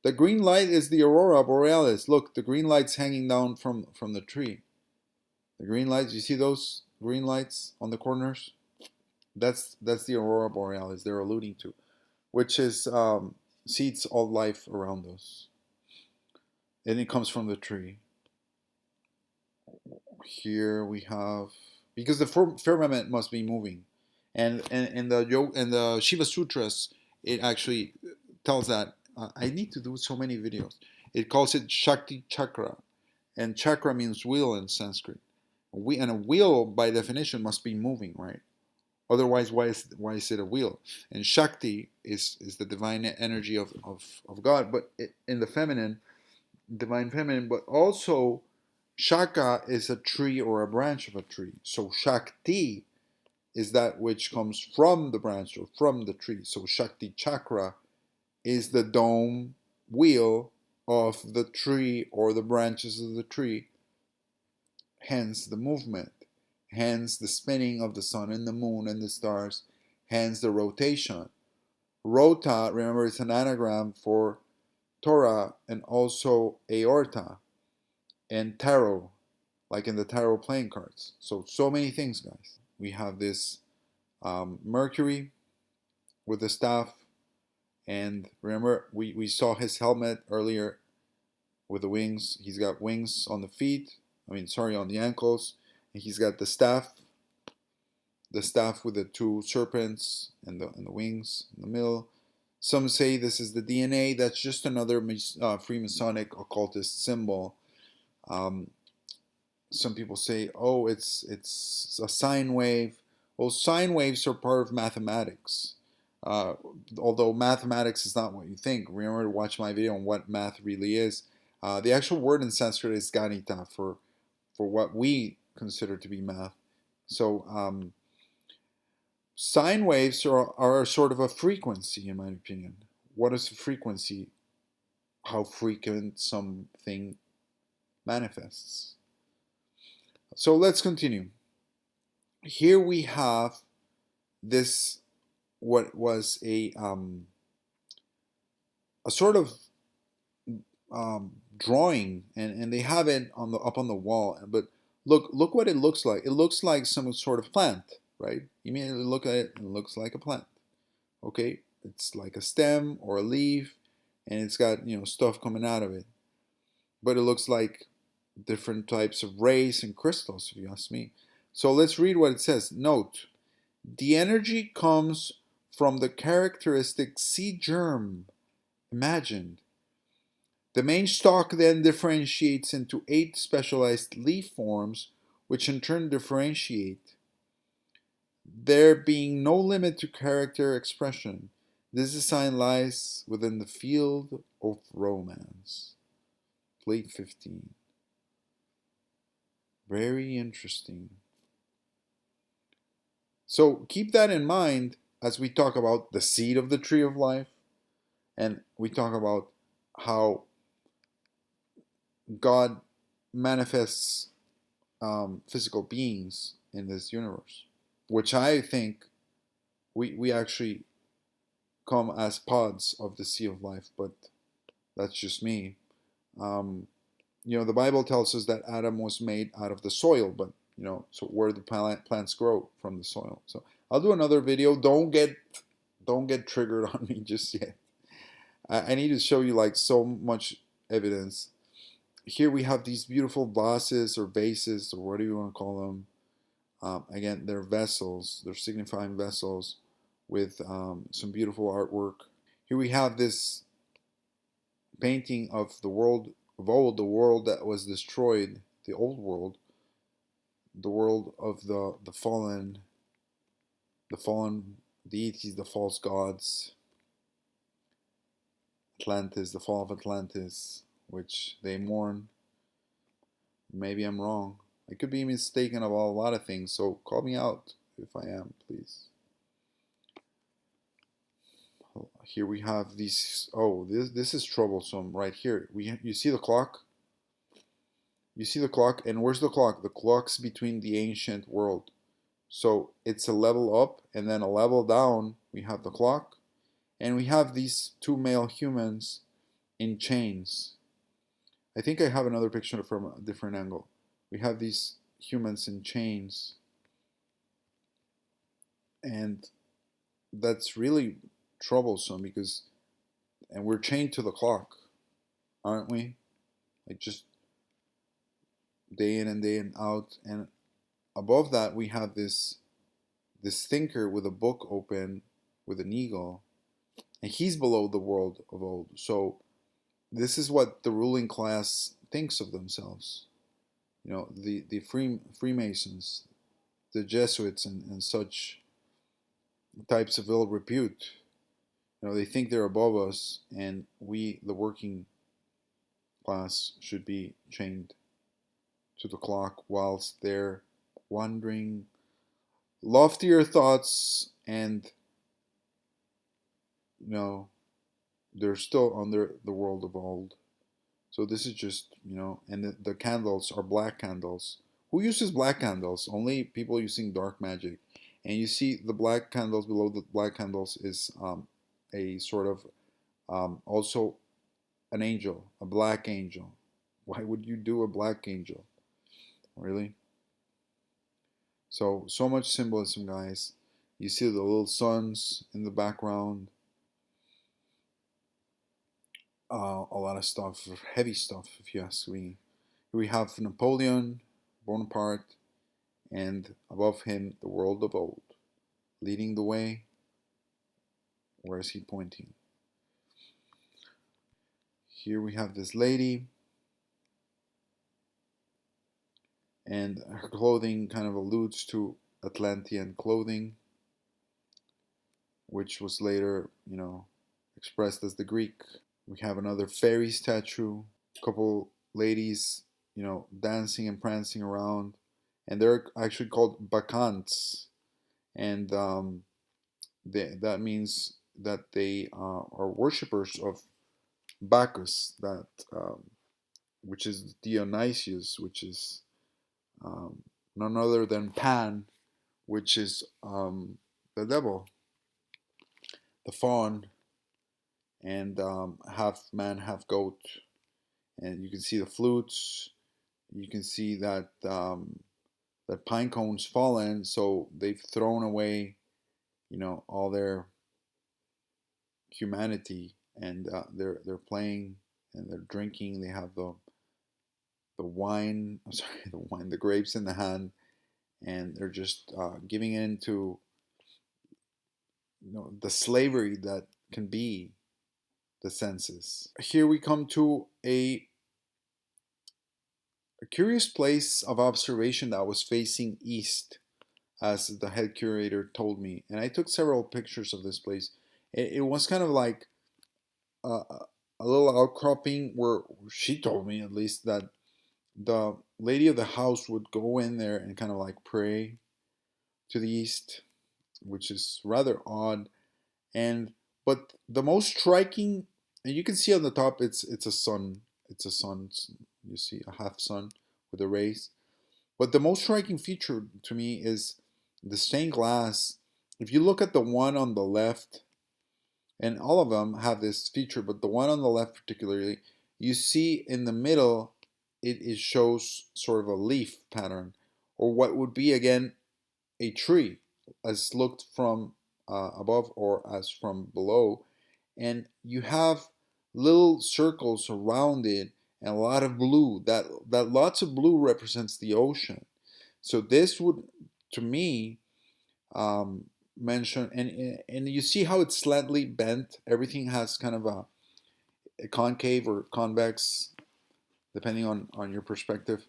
The green light is the Aurora Borealis. Look, the green light's hanging down from the tree. The green lights, you see those green lights on the corners? That's the Aurora Borealis they're alluding to, which is seeds all life around us. And it comes from the tree. Here we have, because the firmament must be moving, and the Shiva Sutras, it actually tells that. I need to do so many videos. It calls it Shakti Chakra, and chakra means wheel in Sanskrit. And a wheel, by definition, must be moving, right? Otherwise, why is it a wheel? And Shakti is the divine energy of God, but in the feminine, divine feminine, but also Shaka is a tree or a branch of a tree. So Shakti is that which comes from the branch or from the tree. So Shakti chakra is the dome wheel of the tree or the branches of the tree, hence the movement, hence the spinning of the sun and the moon and the stars, hence the rotation. Rota, remember, it's an anagram for Torah and also aorta and tarot, like in the tarot playing cards. So many things, guys. We have this Mercury with the staff, and remember, we saw his helmet earlier with the wings. He's got wings on the feet, on the ankles, and he's got the staff with the two serpents and the wings in the middle. Some say this is the DNA. That's just another Freemasonic occultist symbol. Some people say, oh, it's a sine wave. Well, sine waves are part of mathematics. Uh, Although mathematics is not what you think. Remember to watch my video on what math really is. The actual word in Sanskrit is ganita for what we consider to be math. So sine waves are sort of a frequency, in my opinion. What is a frequency? How frequent something manifests. So let's continue. Here we have this, what was a sort of drawing, and they have it up on the wall. But look what it looks like. It looks like some sort of plant, right? You immediately look at it, and it looks like a plant. Okay, it's like a stem or a leaf, and it's got stuff coming out of it. But it looks like different types of rays and crystals, if you ask me. So let's read what it says. Note, the energy comes from the characteristic seed germ imagined. The main stalk then differentiates into 8 specialized leaf forms, which in turn differentiate. There being no limit to character expression, this design lies within the field of romance. Plate 15. Very interesting. So keep that in mind as we talk about the seed of the tree of life, and we talk about how God manifests physical beings in this universe, which I think we actually come as pods of the seed of life, but that's just me. The Bible tells us that Adam was made out of the soil, but so where the plants grow from the soil. So I'll do another video. Don't get triggered on me just yet. I need to show you like so much evidence. Here we have these beautiful vases or vases or whatever you want to call them. Again, they're vessels. They're signifying vessels with some beautiful artwork. Here we have this painting of the world of old, the world that was destroyed, the old world, the world of the fallen deities, the false gods, Atlantis, the fall of Atlantis, which they mourn. Maybe I'm wrong. I could be mistaken about a lot of things, so call me out if I am, please. Here we have these. Oh, this is troublesome right here. You see the clock? You see the clock, and where's the clock? The clock's between the ancient world. So it's a level up and then a level down. We have the clock, and we have these two male humans in chains. I think I have another picture from a different angle. We have these humans in chains, and that's really troublesome and we're chained to the clock, aren't we? Like just day in and day out. And above that we have this thinker with a book open with an eagle, and he's below the world of old. So this is what the ruling class thinks of themselves. the Freemasons, the Jesuits, and such types of ill repute. They think they're above us, and we, the working class, should be chained to the clock whilst they're wandering loftier thoughts, and you know they're still under the world of old. So this is just, and the candles are black candles. Who uses black candles? Only people using dark magic. And you see the black candles, below the black candles is a sort of also an angel, a black angel. Why would you do a black angel? Really? So much symbolism, guys. You see the little suns in the background. A lot of stuff, heavy stuff, if you ask me. We have Napoleon Bonaparte, and above him, the world of old. Leading the way, where is he pointing? Here we have this lady, and her clothing kind of alludes to Atlantean clothing, which was later, expressed as the Greek. We have another fairy statue, a couple ladies, dancing and prancing around, and they're actually called bacchantes, and that means that they are worshippers of Bacchus, that which is Dionysius, which is um, none other than Pan, which is the devil, the faun, and half man, half goat. And you can see the flutes. You can see that that pine cones fallen, so they've thrown away, all their humanity, and they're playing and they're drinking. They have the wine. I'm sorry, the wine, the grapes in the hand, and they're just giving in to the slavery that can be the senses. Here we come to a curious place of observation that was facing east, as the head curator told me, and I took several pictures of this place. It was kind of like a, a little outcropping where she told me, at least, that the lady of the house would go in there and kind of like pray to the east, which is rather odd. And but the most striking, and you can see on the top, it's a sun. It's a sun. You see a half sun with the rays. But the most striking feature to me is the stained glass. If you look at the one on the left, and all of them have this feature, but the one on the left particularly, you see in the middle, it shows sort of a leaf pattern, or what would be again a tree, as looked from above or as from below, and you have little circles around it and a lot of blue. That lots of blue represents the ocean. So this would, to me, mention, and you see how it's slightly bent. Everything has kind of a concave or convex, depending on your perspective.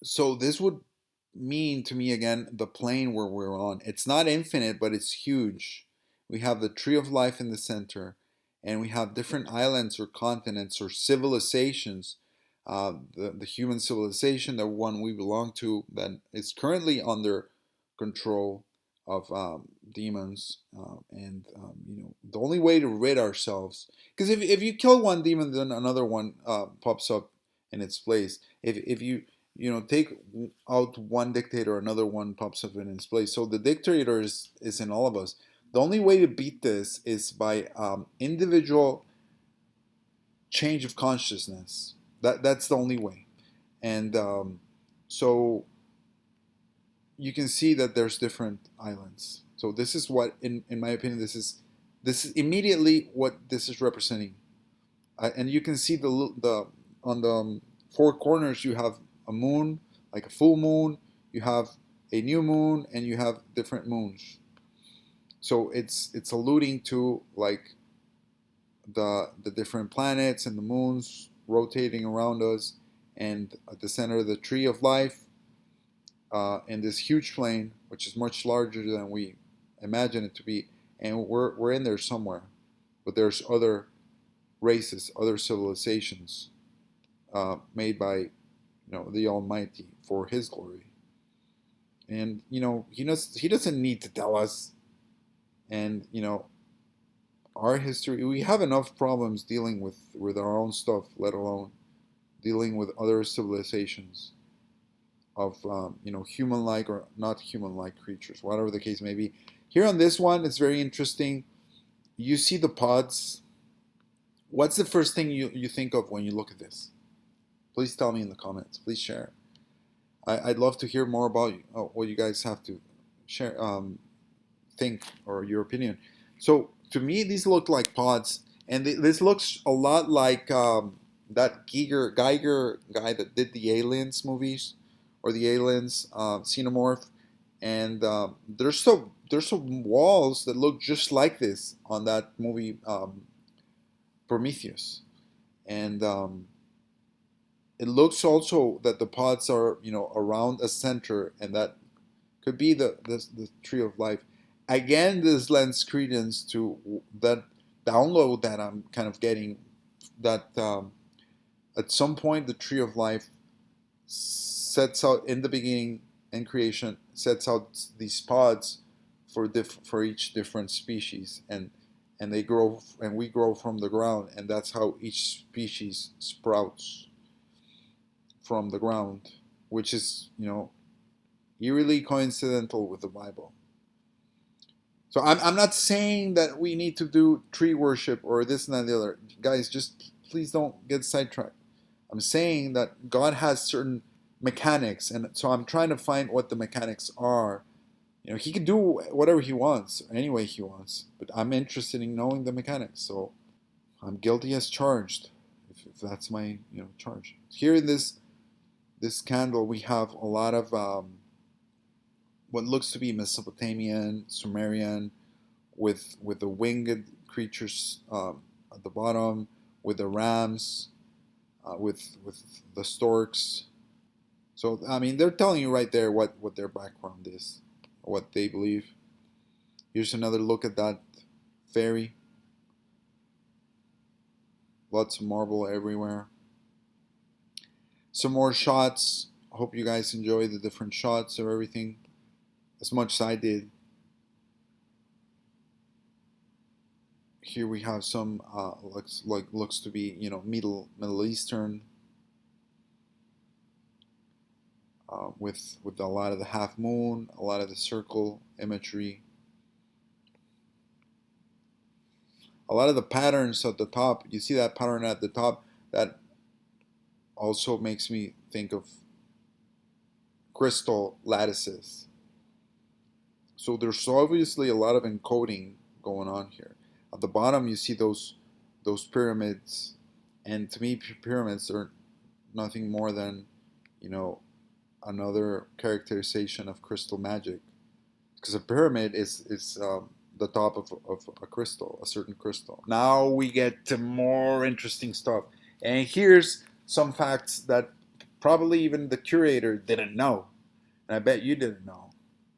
So this would mean to me, again, the plane where we're on. It's not infinite, but it's huge. We have the tree of life in the center, and we have different islands or continents or civilizations. The human civilization, the one we belong to, that is currently under control of demons, and the only way to rid ourselves, because if you kill one demon, then another one pops up in its place. If you take out one dictator, another one pops up in its place. So the dictator is in all of us. The only way to beat this is by individual change of consciousness. That's the only way. And so you can see that there's different islands. So this is what, in my opinion, this is immediately what this is representing. And you can see the on the four corners, you have a moon, like a full moon. You have a new moon, and you have different moons. So it's alluding to like the different planets and the moons rotating around us, and at the center of the tree of life, in this huge plane, which is much larger than we imagine it to be, and we're in there somewhere, but there's other races, other civilizations, made by the Almighty for His glory. And He doesn't need to tell us. And our history, we have enough problems dealing with our own stuff, let alone dealing with other civilizations of human-like or not human-like creatures, whatever the case may be. Here on this one, it's very interesting. You see the pods. What's the first thing you think of when you look at this? Please tell me in the comments. Please share. I'd love to hear more about what you guys have to share, think, or your opinion. So to me, these look like pods, and this looks a lot like that Geiger guy that did the Aliens movies, or the Aliens Xenomorph, and there's some walls that look just like this on that movie Prometheus, and it looks also that the pods are around a center, and that could be the tree of life. Again, this lends credence to that download that I'm kind of getting, that at some point the tree of life sets out in the beginning and creation, sets out these pods for each different species, and they grow, and we grow from the ground, and that's how each species sprouts from the ground, which is eerily coincidental with the Bible. So I'm not saying that we need to do tree worship or this and that and the other. Guys, just please don't get sidetracked. I'm saying that God has certain mechanics, and so I'm trying to find what the mechanics are. He can do whatever He wants, any way He wants, but I'm interested in knowing the mechanics. So I'm guilty as charged, if that's my charge. Here in this candle, we have a lot of what looks to be Mesopotamian, Sumerian, with the winged creatures at the bottom, with the rams, with the storks. So I mean, they're telling you right there what their background is, what they believe. Here's another look at that fairy. Lots of marble everywhere. Some more shots. I hope you guys enjoy the different shots of everything as much as I did. Here we have some looks to be Middle Eastern, with a lot of the half moon, a lot of the circle imagery, a lot of the patterns at the top. You see that pattern at the top, that also makes me think of crystal lattices. So there's obviously a lot of encoding going on here. At the bottom, you see those pyramids, and to me, pyramids are nothing more than another characterization of crystal magic, because a pyramid is the top of a crystal, a certain crystal. Now we get to more interesting stuff, and here's some facts that probably even the curator didn't know, and I bet you didn't know.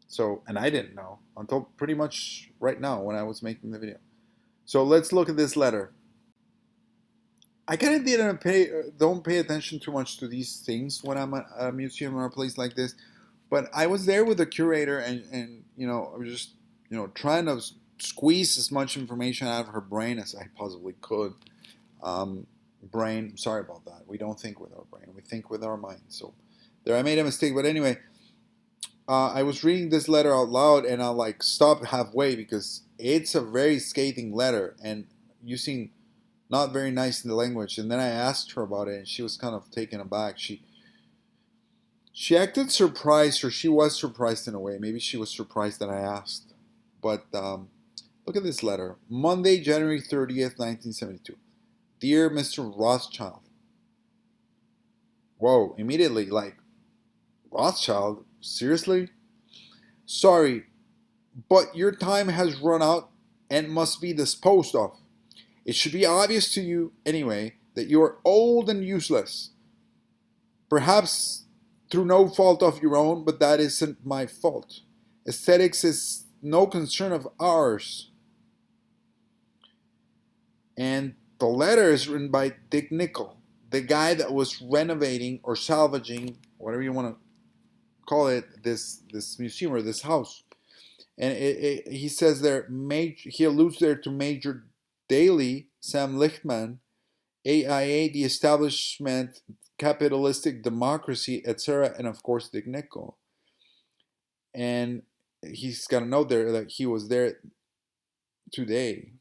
So, and I didn't know until pretty much right now when I was making the video. So let's look at this letter. I kind of don't pay attention too much to these things when I'm at a museum or a place like this, but I was there with the curator, and I was just trying to squeeze as much information out of her brain as I possibly could. Brain, sorry about that. We don't think with our brain; we think with our mind. So there, I made a mistake. But anyway, I was reading this letter out loud, and I stopped halfway because it's a very scathing letter and using not very nice in the language. And then I asked her about it, and she was kind of taken aback. She acted surprised, or she was surprised in a way. Maybe she was surprised that I asked. But look at this letter. Monday, January 30th, 1972. Dear Mr. Rothschild. Whoa, immediately, Rothschild? Seriously? Sorry, but your time has run out and must be disposed of. It should be obvious to you, anyway, that you are old and useless. Perhaps through no fault of your own, but that isn't my fault. Aesthetics is no concern of ours. And the letter is written by Dick Nickel, the guy that was renovating or salvaging, whatever you want to call it, this museum or this house. And he says there, he alludes there to Major Daley, Sam Lichtman, AIA, the establishment, capitalistic democracy, etc., and of course Dick Nickel. And he's got a note there that he was there today.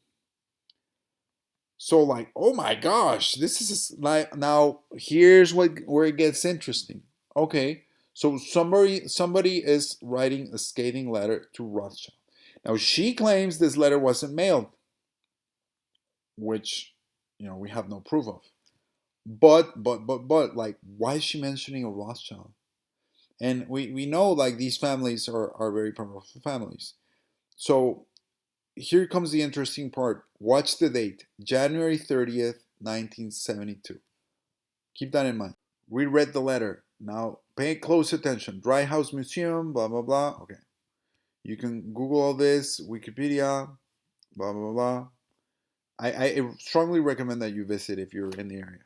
So like, oh my gosh, this is like, now here's where it gets interesting. Okay, so somebody is writing a scathing letter to Rothschild. Now she claims this letter wasn't mailed, which we have no proof of. But like, why is she mentioning a Rothschild? And we know like these families are very powerful families. So here comes the interesting part. Watch the date, January 30th, 1972. Keep that in mind. We read the letter. Now pay close attention. Dry House Museum, blah, blah, blah. Okay. You can Google all this, Wikipedia, blah, blah, blah. I strongly recommend that you visit if you're in the area.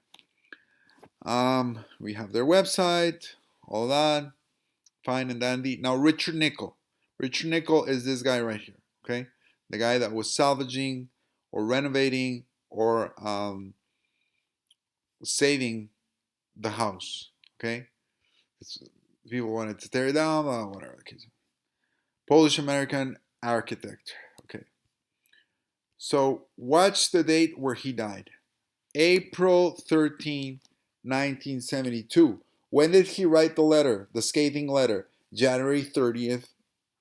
We have their website, all that. Fine and dandy. Now, Richard Nickel. Richard Nickel is this guy right here, okay? The guy that was salvaging or renovating or saving the house, okay? People wanted to tear it down, whatever. Polish American architect, okay? So watch the date where he died. April 13, 1972. When did he write the letter, the scathing letter? January 30th,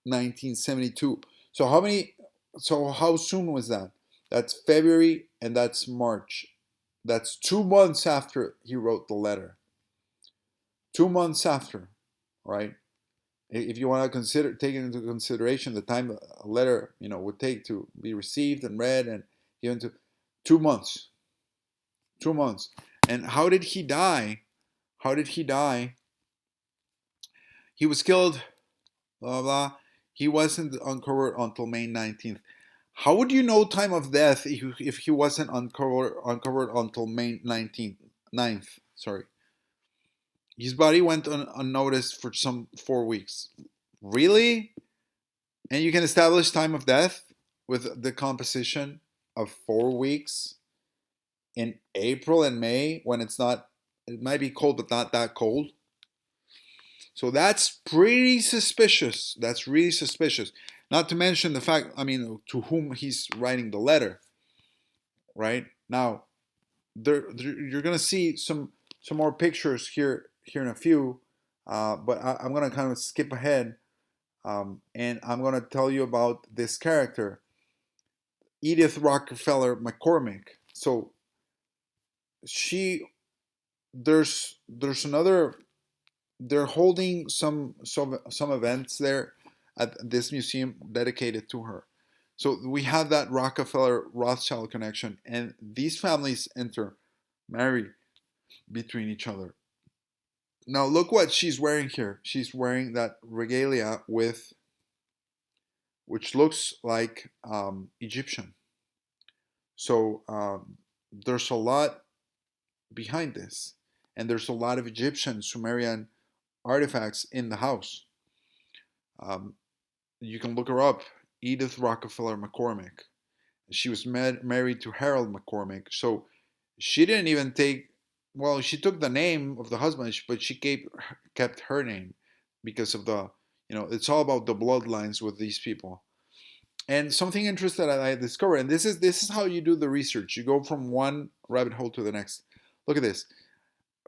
1972. So how soon was that? That's February and that's March. That's 2 months after he wrote the letter. 2 months after, right? If you want to take into consideration the time a letter, would take to be received and read and given to 2 months. 2 months. And how did he die? He was killed, blah, blah. He wasn't uncovered until May 19th. How would you know time of death if he wasn't uncovered until May 19th, 9th? Sorry. His body went unnoticed for some 4 weeks. Really? And you can establish time of death with the composition of 4 weeks in April and May when it might be cold, but not that cold. So that's pretty suspicious. That's really suspicious. Not to mention the fact, to whom he's writing the letter, right? Now, you're going to see some more pictures here in a few, but I'm going to kind of skip ahead, and I'm going to tell you about this character, Edith Rockefeller McCormick. So there's another. They're holding some events there at this museum dedicated to her. So we have that Rockefeller Rothschild connection, and these families marry between each other. Now look what she's wearing here. She's wearing that regalia which looks like Egyptian. So there's a lot behind this, and there's a lot of Egyptian Sumerian artifacts in the house. You can look her up, Edith Rockefeller McCormick. She was married to Harold McCormick. So she didn't even she took the name of the husband, but she kept her name because of it's all about the bloodlines with these people. And something interesting that I discovered, and this is how you do the research. You go from one rabbit hole to the next. Look at this.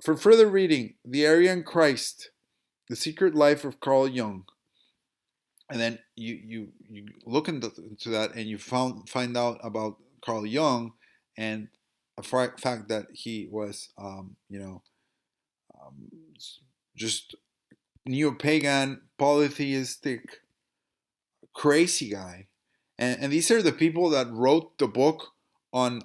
For further reading, The Aryan Christ, The Secret Life of Carl Jung. And then you look into that and you find out about Carl Jung and a fact that he was, just neo-pagan, polytheistic, crazy guy. And these are the people that wrote the book on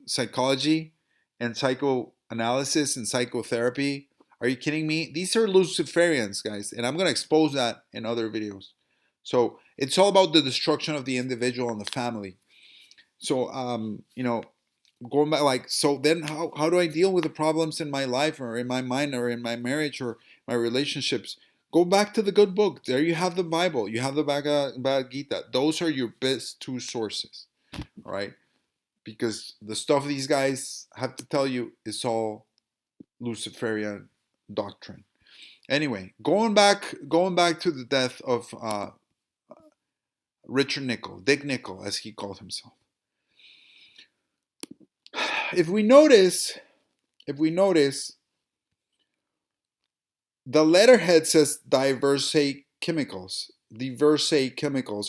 psychology and psychoanalysis and psychotherapy Are you kidding me? These are Luciferians, guys, and I'm going to expose that in other videos. So it's all about the destruction of the individual and the family. So, going back, like, so then how do I deal with the problems in my life or in my mind or in my marriage or my relationships? Go back to the good book. There you have the Bible. You have the Bhagavad Gita. Those are your best two sources, all right? Because the stuff these guys have to tell you is all Luciferian doctrine. Anyway, going back to the death of Richard Nickel, Dick Nickel, as he called himself. If we notice, the letterhead says diverse chemicals,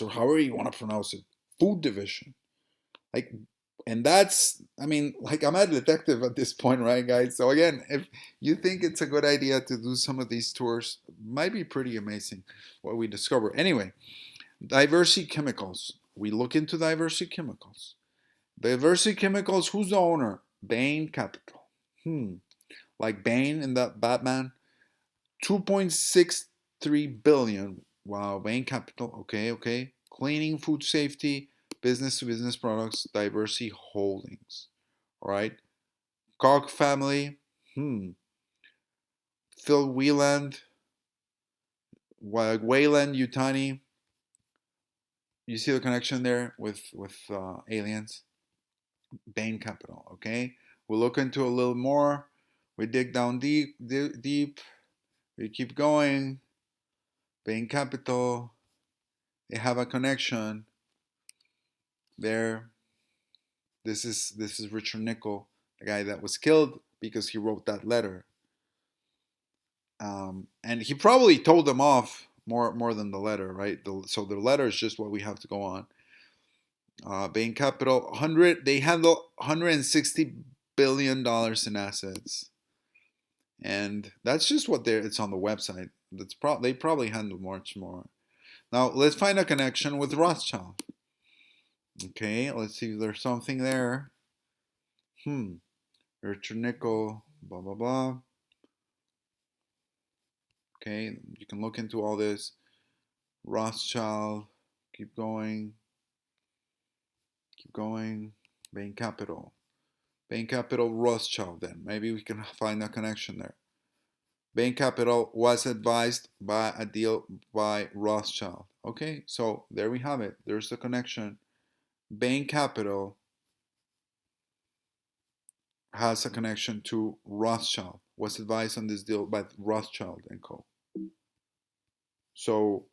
or however you want to pronounce it, food division. Like, and that's, I mean, like, I'm a detective at this point, right, guys? So again, if you think it's a good idea to do some of these tours, it might be pretty amazing what we discover. Anyway, diversity chemicals. We look into diversity chemicals. Diversity chemicals, who's the owner? Bain Capital. Like Bane in that Batman. 2.63 billion. Wow, Bain Capital. Okay. Cleaning, food safety, business to business products, diversity holdings. All right. Koch family. Phil Wieland. Wayland Yutani. You see the connection there with aliens. Bain Capital. Okay. We'll look into a little more. We dig down deep. We keep going. Bain Capital. They have a connection there. This is Richard Nickel, the guy that was killed because he wrote that letter. And he probably told them off more than the letter, right? So the letter is just what we have to go on. Bain Capital, they handle $160 billion in assets, and that's just what it's on the website. They probably handle much more. Now let's find a connection with Rothschild. Okay, let's see if there's something there. Richard Nickel, blah blah blah. Okay, you can look into all this. Rothschild, keep going. Bain Capital, Rothschild. Then maybe we can find a connection there. Bain Capital was advised by a deal by Rothschild. Okay, so there we have it. There's the connection. Bain Capital has a connection to Rothschild. Was advised on this deal by Rothschild and Co. So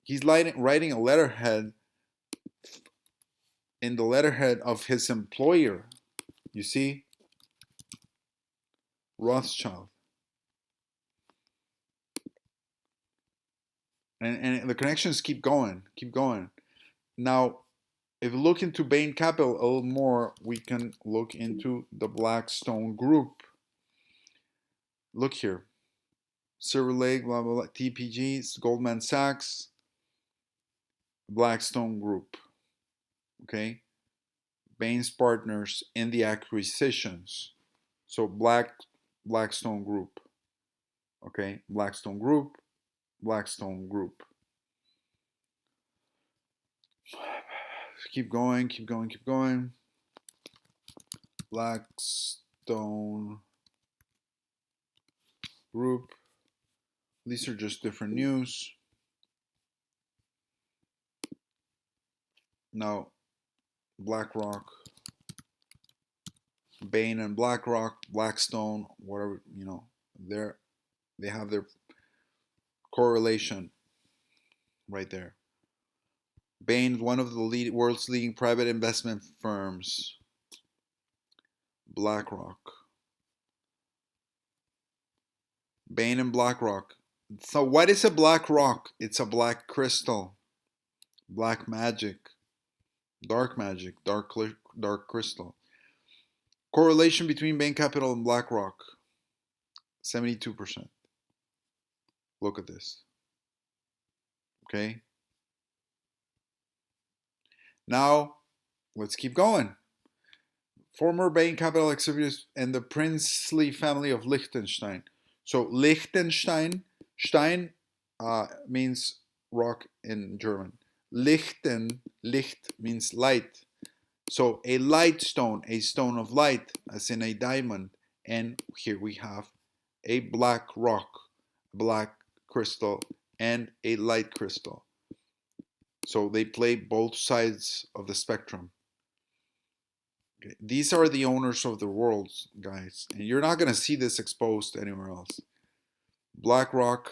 he's writing a letterhead in the letterhead of his employer. You see? Rothschild. And the connections keep going. Now, if we look into Bain Capital a little more, we can look into the Blackstone Group. Look here. Silver Lake, blah, blah, blah, TPGs, Goldman Sachs, Blackstone Group. Okay? Bain's partners in the acquisitions. So Blackstone Group. Okay? Blackstone Group. Keep going. Blackstone Group. These are just different news. Now, BlackRock, Bain and BlackRock, Blackstone, whatever, they have their correlation right there. Bain, one of the world's leading private investment firms. BlackRock. Bain and BlackRock. So what is a black rock? It's a black crystal. Black magic. Dark crystal. Correlation between Bain Capital and BlackRock. 72%. Look at this. Okay. Now, let's keep going. Former Bain Capital executives and the princely family of Liechtenstein. So Liechtenstein, Stein means rock in German. Licht means light. So a light stone, a stone of light, as in a diamond. And here we have a black rock, black crystal, and a light crystal. So they play both sides of the spectrum. Okay. These are the owners of the world, guys. And you're not going to see this exposed anywhere else. BlackRock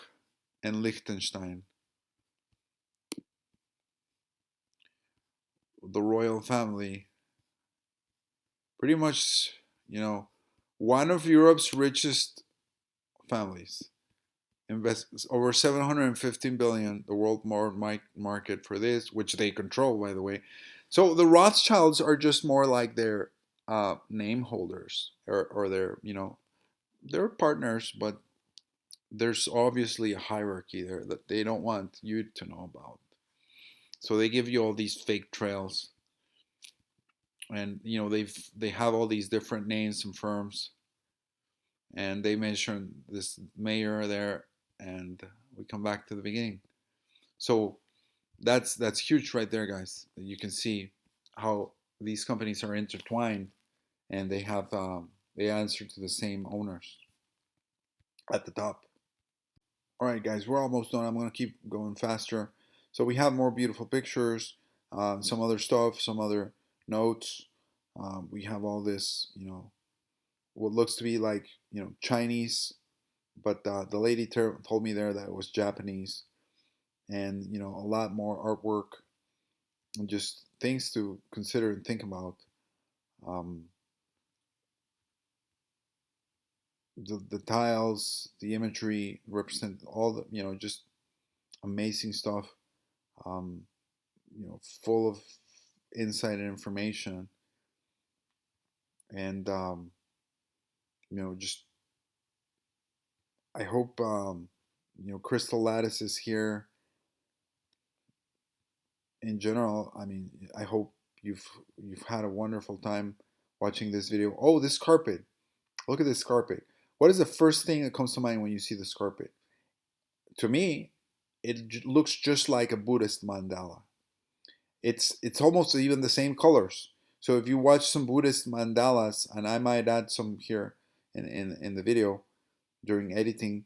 and Liechtenstein, the royal family, pretty much, one of Europe's richest families. Invests over 715 billion, the world market for this, which they control, by the way. So the Rothschilds are just more like their name holders, or their, they're partners, but there's obviously a hierarchy there that they don't want you to know about. So they give you all these fake trails, and they have all these different names and firms, and they mention this mayor there, and we come back to the beginning. So that's huge right there, guys. You can see how these companies are intertwined, and they answer to the same owners at the top. All right, guys, we're almost done. I'm gonna keep going faster. So we have more beautiful pictures, some other stuff, some other notes. We have all this, what looks to be like, Chinese, but the lady told me there that it was Japanese, and a lot more artwork and just things to consider and think about. Um, the tiles, the imagery represent all the, just amazing stuff. Um, full of insight and information, and just I hope Crystal Lattice is here in general. I mean, I hope you've had a wonderful time watching this video. Oh, this carpet! Look at this carpet. What is the first thing that comes to mind when you see this carpet? To me, it looks just like a Buddhist mandala. It's almost even the same colors. So if you watch some Buddhist mandalas, and I might add some here in the video during editing,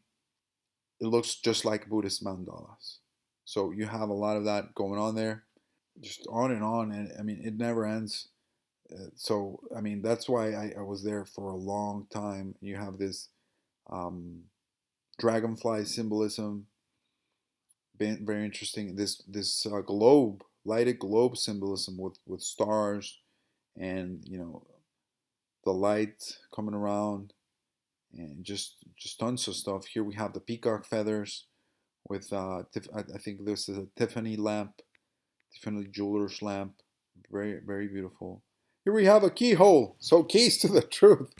it looks just like Buddhist mandalas. So you have a lot of that going on there, just on, and I mean it never ends. So I mean that's why I was there for a long time. You have this um, dragonfly symbolism, very interesting. This globe, lighted globe symbolism with stars, and the light coming around, and just tons of stuff. Here we have the peacock feathers with I think this is a Tiffany lamp, Tiffany jeweler's lamp, very very beautiful. Here we have a keyhole. So keys to the truth.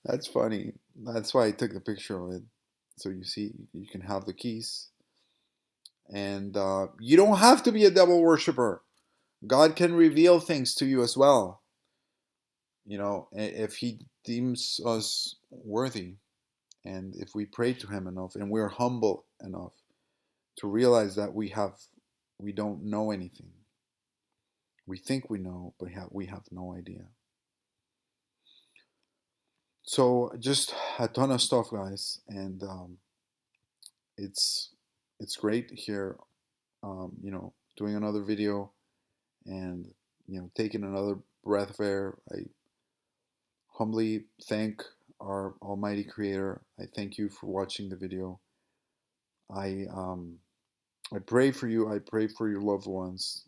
That's funny. That's why I took the picture of it. So you see, you can have the keys, and you don't have to be a devil worshiper. God can reveal things to you as well. If He deems us worthy, and if we pray to Him enough, and we're humble enough to realize that we don't know anything. We think we know, but we have no idea. So just a ton of stuff, guys, and it's great here. Doing another video, and taking another breath of air. I humbly thank our Almighty Creator. I thank you for watching the video. I pray for you. I pray for your loved ones.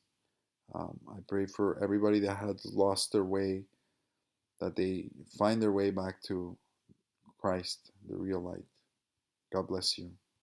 I pray for everybody that had lost their way, that they find their way back to Christ, the real light. God bless you.